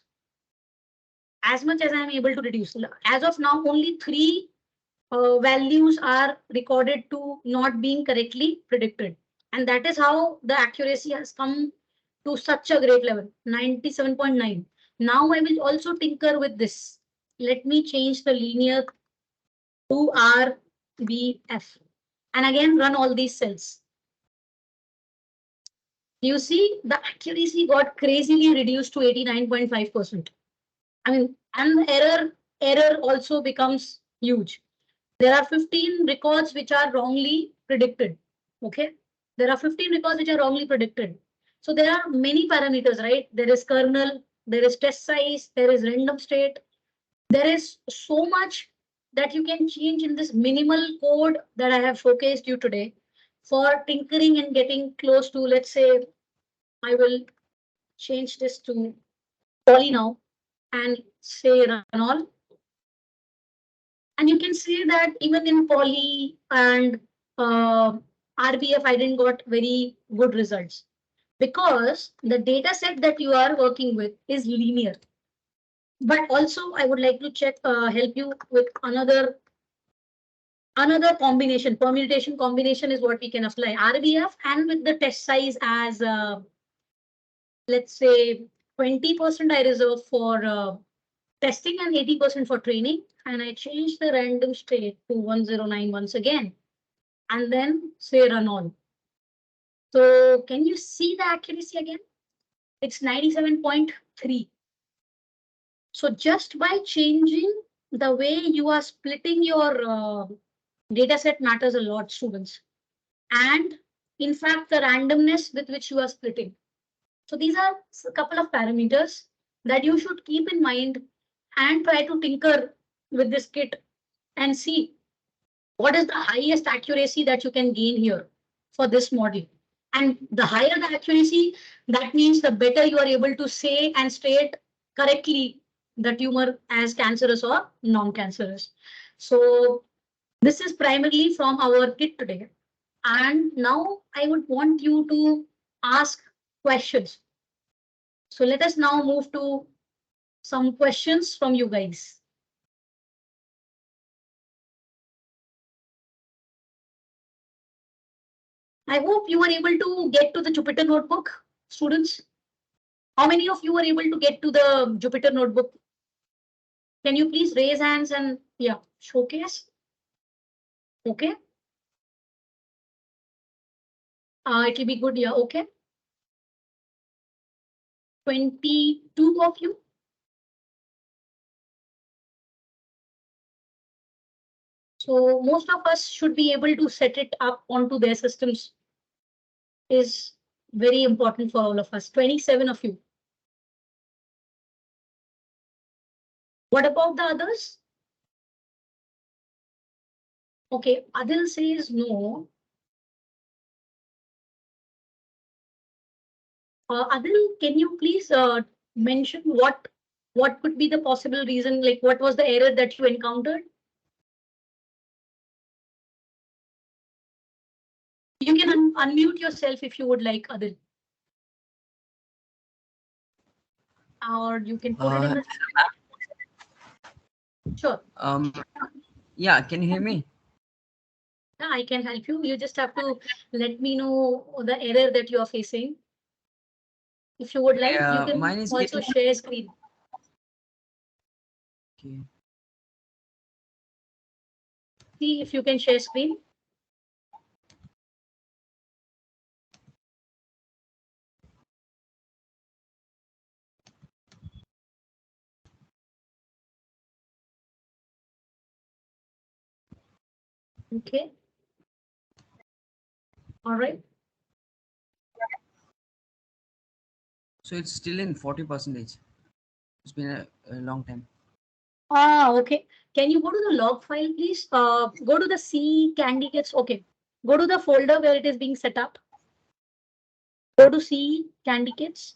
S2: as much as I am able to reduce, as of now, only three values are recorded to not being correctly predicted. And that is how the accuracy has come to such a great level, 97.9. Now I will also tinker with this. Let me change the linear to RBF. And again, run all these cells. You see the accuracy got crazily reduced to 89.5%. I mean, and the error also becomes huge. There are 15 records which are wrongly predicted. Okay. There are 15 records which are wrongly predicted. So there are many parameters, right? There is kernel, there is test size, there is random state. There is so much that you can change in this minimal code that I have showcased you today for tinkering and getting close to, let's say, I will change this to poly now and say run all. And you can see that even in poly and RBF, I didn't got very good results because the data set that you are working with is linear. But also, I would like to help you with another combination. Permutation combination is what we can apply. RBF and with the test size as let's say 20% I reserve for testing and 80% for training. And I change the random state to 109 once again, and then say run all. So can you see the accuracy again? It's 97.3. So just by changing the way you are splitting your data set matters a lot, students. And in fact, the randomness with which you are splitting. So these are a couple of parameters that you should keep in mind and try to tinker with this kit and see what is the highest accuracy that you can gain here for this model. And the higher the accuracy, that means the better you are able to say and state correctly the tumor as cancerous or non-cancerous. So this is primarily from our kit today. And now I would want you to ask questions. So let us now move to some questions from you guys. I hope you were able to get to the Jupyter notebook, students. How many of you were able to get to the Jupyter notebook? Can you please raise hands and showcase? Okay. It will be good. Yeah. Okay. 22 of you. So most of us should be able to set it up onto their systems. Is very important for all of us. 27 of you. What about the others? Okay, Adil says no. Adil, can you please mention what could be the possible reason? Like, what was the error that you encountered? You can unmute yourself if you would like, Adil. Or you can put it in the. Sure.
S3: Yeah, can you hear me?
S2: Yeah, I can help you. You just have to let me know the error that you are facing. If you would like, you can
S3: Mine is
S2: also
S3: getting
S2: share screen.
S3: okay.
S2: See if you can share screen. Okay. All right.
S3: So it's still in 40%. It's been a long time.
S2: Okay. Can you go to the log file, please? Go to the C candidates. Okay. Go to the folder where it is being set up. Go to C candidates.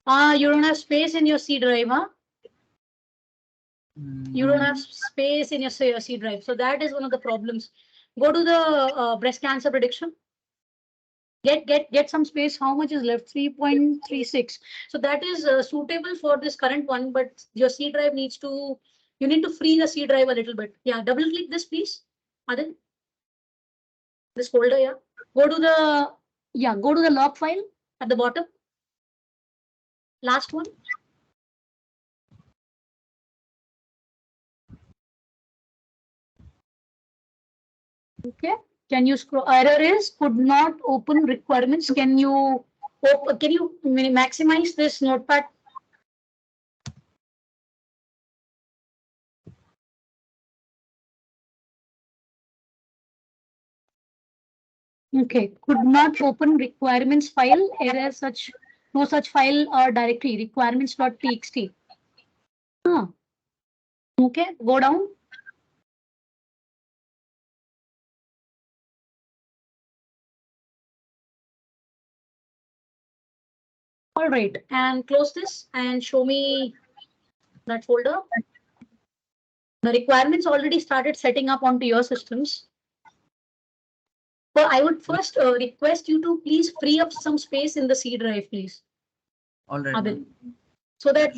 S2: You don't have space in your C drive, huh? You don't have space in your C drive. So that is one of the problems. Go to the breast cancer prediction. Get some space. How much is left? 3.36. So that is suitable for this current one, but your C drive needs to, you need to free the C drive a little bit. Yeah, double click this, please. Adil, this folder, yeah. Go to the, yeah, go to the log file at the bottom. Last one. Okay. Can you scroll? Error is could not open requirements. Can you maximize this notepad? Okay, could not open requirements file. Error such no such file or directory requirements.txt. Huh. Okay, go down. All right, and close this and show me that folder. The requirements already started setting up onto your systems. So I would first request you to please free up some space in the C drive, please.
S3: All right.
S2: Adil. So that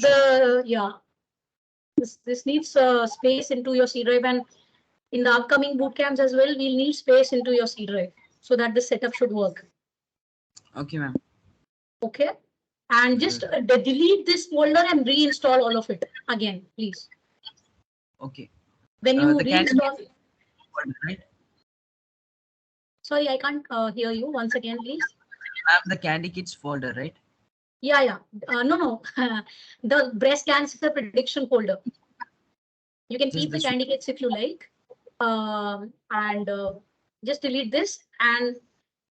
S2: this needs space into your C drive, and in the upcoming boot camps as well, we'll need space into your C drive so that the setup should work.
S3: Okay, ma'am.
S2: Okay. And just delete this folder and reinstall all of it again, please.
S3: Okay.
S2: When you
S3: the
S2: reinstall.
S3: folder, right?
S2: Sorry, I can't hear you. Once again, please.
S3: The candy kids folder, right?
S2: Yeah. No. The breast cancer prediction folder. You can keep the candy kits if you like. And just delete this. And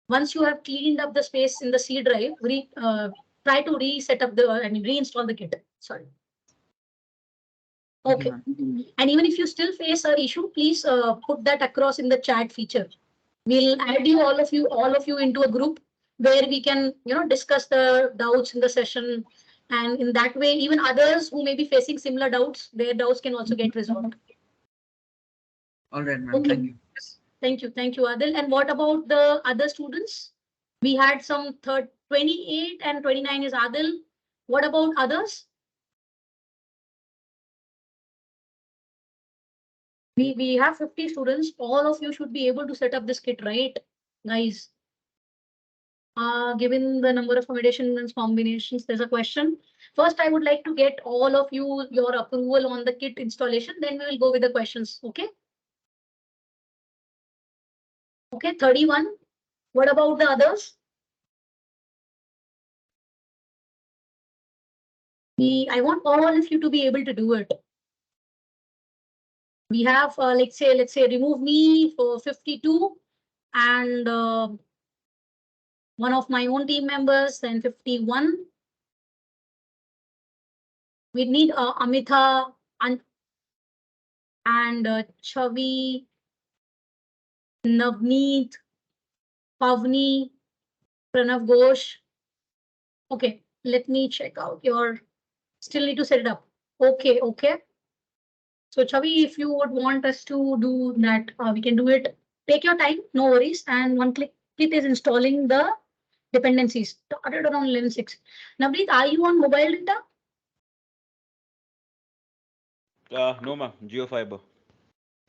S2: once you have cleaned up the space in the C drive, try to reset up reinstall the kit. Sorry. Okay. And even if you still face an issue, please put that across in the chat feature. We'll add you all of you into a group where we can, discuss the doubts in the session. And in that way, even others who may be facing similar doubts, their doubts can also get resolved.
S3: All right, ma'am.
S2: Okay.
S3: Thank you.
S2: Thank you, Adil. And what about the other students? We had some 28 and 29 is Adil. What about others? We have 50 students. All of you should be able to set up this kit, right, guys? Given the number of combinations, there's a question. First, I would like to get all of you your approval on the kit installation. Then we will go with the questions. Okay. Okay, 31. What about the others? I want all of you to be able to do it. We have, let's say remove me for 52 and one of my own team members, then 51. We need Amitha and Chavi, Navneet, Pavni, Pranav Ghosh. Okay, let me check out your, still need to set it up. Okay, okay. So Chavi, if you would want us to do that, we can do it. Take your time, no worries. And one click, it is installing the dependencies. Started around 11.6. Navneet, are you on mobile data?
S4: No, ma'am. Geo fiber.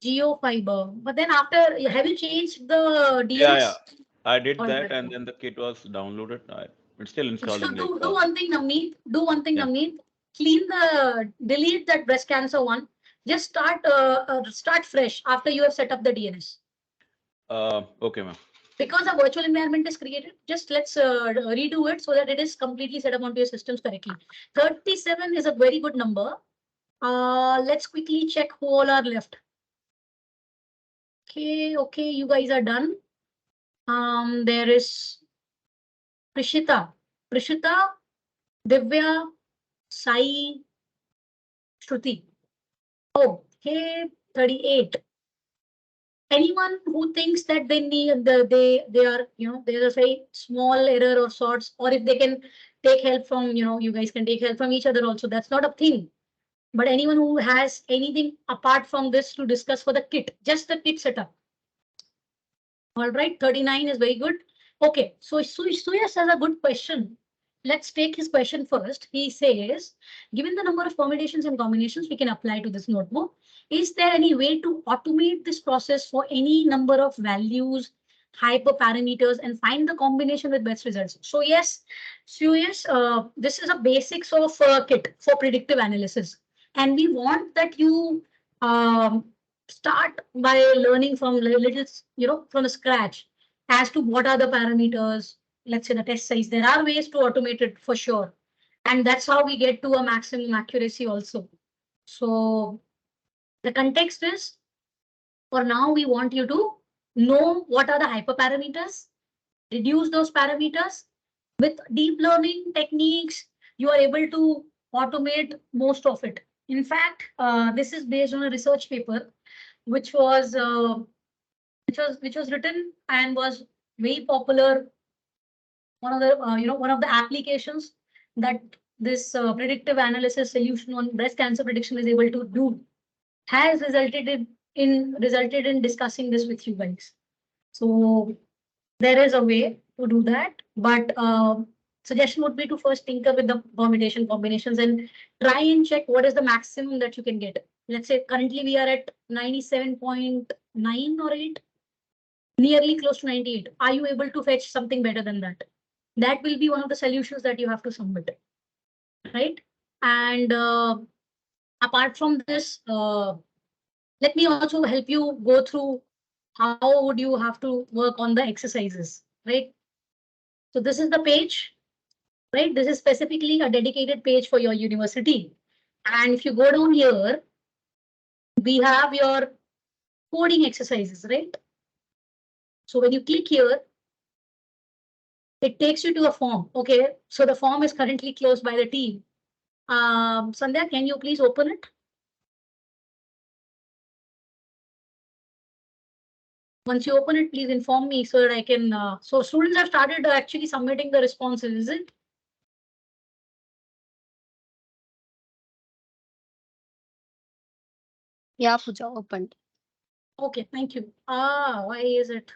S2: Geo fiber. But then after, have you changed the
S4: Yeah, yeah.
S2: DNS?
S4: I did
S2: All
S4: that,
S2: right.
S4: and then the kit was downloaded. It's still
S2: So
S4: installing. Like,
S2: do one thing, Navneet. Do one thing,
S4: yeah.
S2: Navneet. Delete that breast cancer one. Just start fresh after you have set up the DNS.
S4: Okay, ma'am.
S2: Because a virtual environment is created, just let's redo it so that it is completely set up onto your systems correctly. 37 is a very good number. Let's quickly check who all are left. Okay, you guys are done. There is Prishita, Divya, Sai, Shruti. Okay, 38. Anyone who thinks that they need they are, there's a very small error of sorts, or if they can take help from, you guys can take help from each other also, that's not a thing. But anyone who has anything apart from this to discuss for the kit, just the kit setup. All right, 39 is very good. Okay, so Suyas has a good question. Let's take his question first. He says, given the number of permutations and combinations we can apply to this notebook, is there any way to automate this process for any number of values, hyperparameters, and find the combination with best results? So yes, this is a basics of kit for predictive analysis. And we want that you um, start by learning from little, from scratch as to what are the parameters, let's say the test size. There are ways to automate it for sure. And that's how we get to a maximum accuracy also. So the context is, for now, we want you to know what are the hyperparameters, reduce those parameters. With deep learning techniques, you are able to automate most of it. In fact, this is based on a research paper which was written and was very popular. One of the applications that this predictive analysis solution on breast cancer prediction is able to do has resulted in discussing this with you guys. So there is a way to do that, but suggestion would be to first tinker with the permutation combinations and try and check what is the maximum that you can get. Let's say currently we are at 97.9 or 8, nearly close to 98. Are you able to fetch something better than that? That will be one of the solutions that you have to submit, right? And apart from this, let me also help you go through how would you have to work on the exercises, right? So this is the page, right? This is specifically a dedicated page for your university. And if you go down here, we have your coding exercises, right? So when you click here, it takes you to a form. Okay, so the form is currently closed by the team. Sandhya, can you please open it? Once you open it, please inform me so that I can. So students have started actually submitting the responses, is it?
S5: Yeah, Pooja opened.
S2: Okay, thank you. Why is it?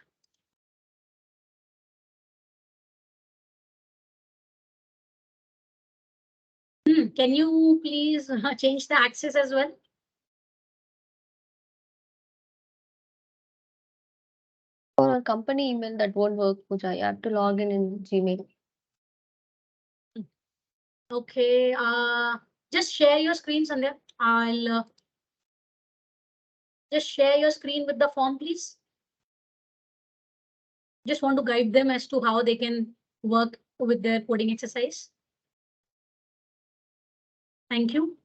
S2: Can you please change the access as well?
S5: For a company email that won't work, Pooja. You have to log in Gmail.
S2: Okay, just share your screen, Sandhya. I'll just share your screen with the form, please. Just want to guide them as to how they can work with their coding exercise. Thank you.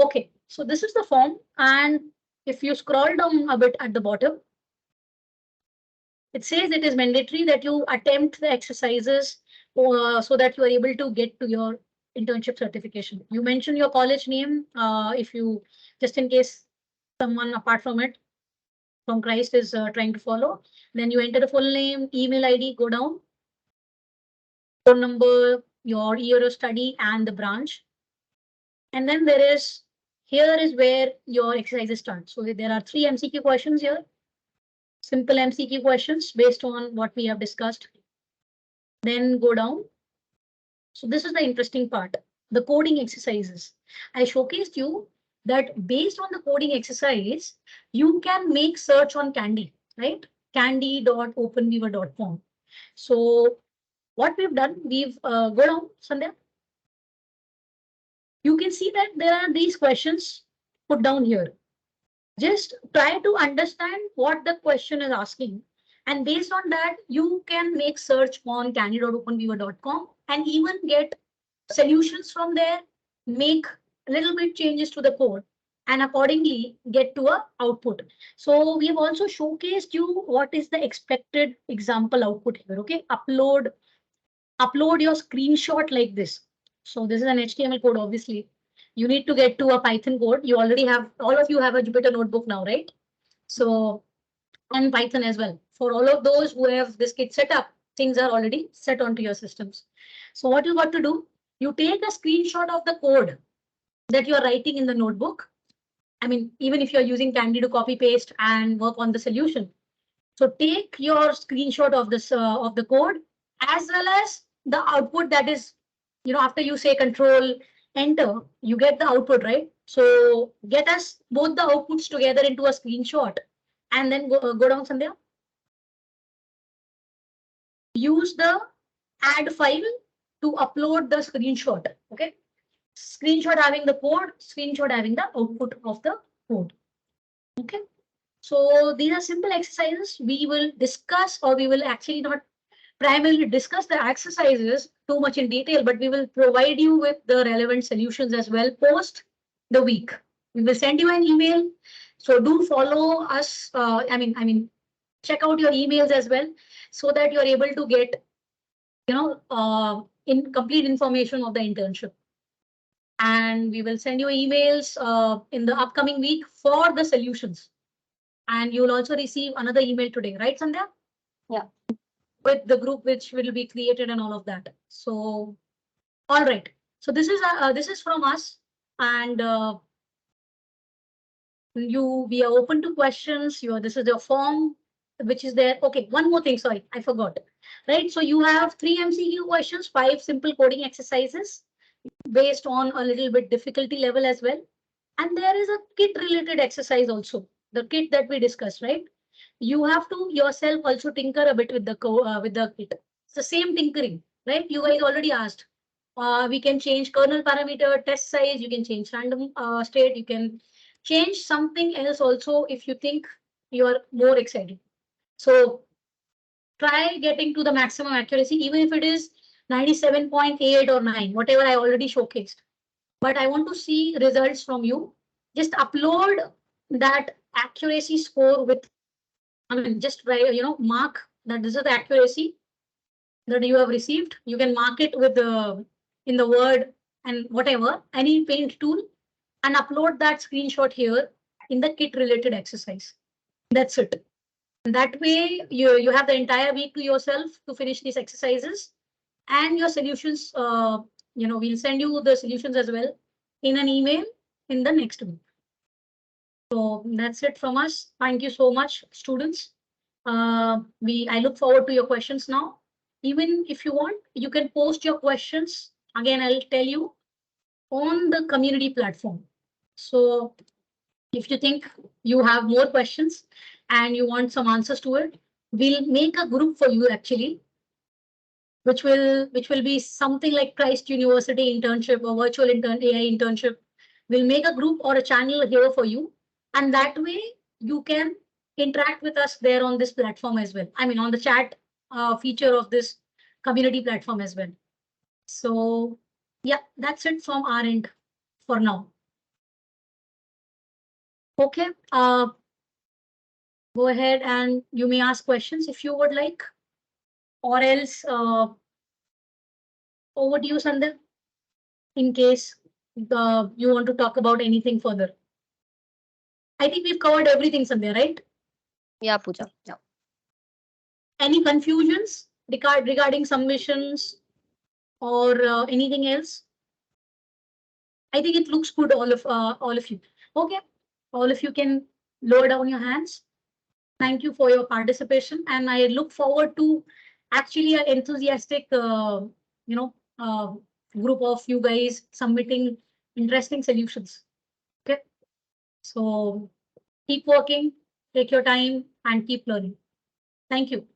S2: Okay, so this is the form, and if you scroll down a bit at the bottom, it says it is mandatory that you attempt the exercises so that you are able to get to your internship certification. You mention your college name if you, just in case someone apart from it, from Christ is trying to follow. Then you enter the full name, email ID, go down, phone number, your year of study and the branch. And then here is where your exercises start. So there are 3 MCQ questions here. Simple MCQ questions based on what we have discussed. Then go down. So this is the interesting part, the coding exercises. I showcased you that based on the coding exercise, you can make search on Candy, right? candy.openweaver.com. So what we've done, we've go down, Sandhya. You can see that there are these questions put down here. Just try to understand what the question is asking. And based on that, you can make search on candy.openweaver.com and even get solutions from there, make a little bit changes to the code, and accordingly get to a output. So we have also showcased you what is the expected example output here. Okay, upload your screenshot like this. So this is an HTML code, obviously. You need to get to a Python code. You already have, all of you have a Jupyter notebook now, right? So, and Python as well. For all of those who have this kit set up, things are already set onto your systems. So what you got to do, you take a screenshot of the code that you are writing in the notebook. I mean, even if you're using Candy to copy paste and work on the solution. So take your screenshot of this of the code as well as the output that is, after you say control enter, you get the output, right? So get us both the outputs together into a screenshot and then go down, Sandhya. Use the add file to upload the screenshot. Okay. Screenshot having the code, screenshot having the output of the code. Okay. So these are simple exercises we will discuss, or we will actually not primarily discuss the exercises too much in detail, but we will provide you with the relevant solutions as well post the week. We will send you an email. So do follow us. Check out your emails as well so that you're able to get, in complete information of the internship. And we will send you emails in the upcoming week for the solutions. And you will also receive another email today, right, Sandhya?
S5: Yeah.
S2: With the group which will be created and all of that. So, all right. So this is from us, and we are open to questions. This is your form, which is there. Okay, one more thing. Sorry, I forgot. Right. So you have 3 MCQ questions, 5 simple coding exercises based on a little bit difficulty level as well. And there is a kit related exercise also, the kit that we discussed, right? You have to yourself also tinker a bit with the kit. It's the same tinkering, right? You guys already asked. We can change kernel parameter, test size, you can change random state, you can change something else also if you think you are more excited. So try getting to the maximum accuracy, even if it is 97.8 or 9, whatever I already showcased. But I want to see results from you. Just upload that accuracy score with, just mark that this is the accuracy that you have received. You can mark it with in the Word and whatever, any paint tool, and upload that screenshot here in the kit related exercise. That's it. And that way you have the entire week to yourself to finish these exercises, and your solutions, we'll send you the solutions as well in an email in the next week. So that's it from us. Thank you so much, students. I look forward to your questions now. Even if you want, you can post your questions. Again, I'll tell you on the community platform. So if you think you have more questions and you want some answers to it, we'll make a group for you actually, which will be something like Christ University internship or virtual AI internship. We'll make a group or a channel here for you. And that way you can interact with us there on this platform as well. I mean, on the chat feature of this community platform as well. So yeah, that's it from our end for now. Okay, go ahead and you may ask questions if you would like, or else over to you, Sandhya, in case you want to talk about anything further. I think we've covered everything, Sandhya, right?
S5: Yeah, Pooja. Yeah.
S2: Any confusions regarding submissions or anything else? I think it looks good, all of you. Okay, all of you can lower down your hands. Thank you for your participation, and I look forward to actually an enthusiastic, you know, group of you guys submitting interesting solutions. Okay, so keep working, take your time, and keep learning. Thank you.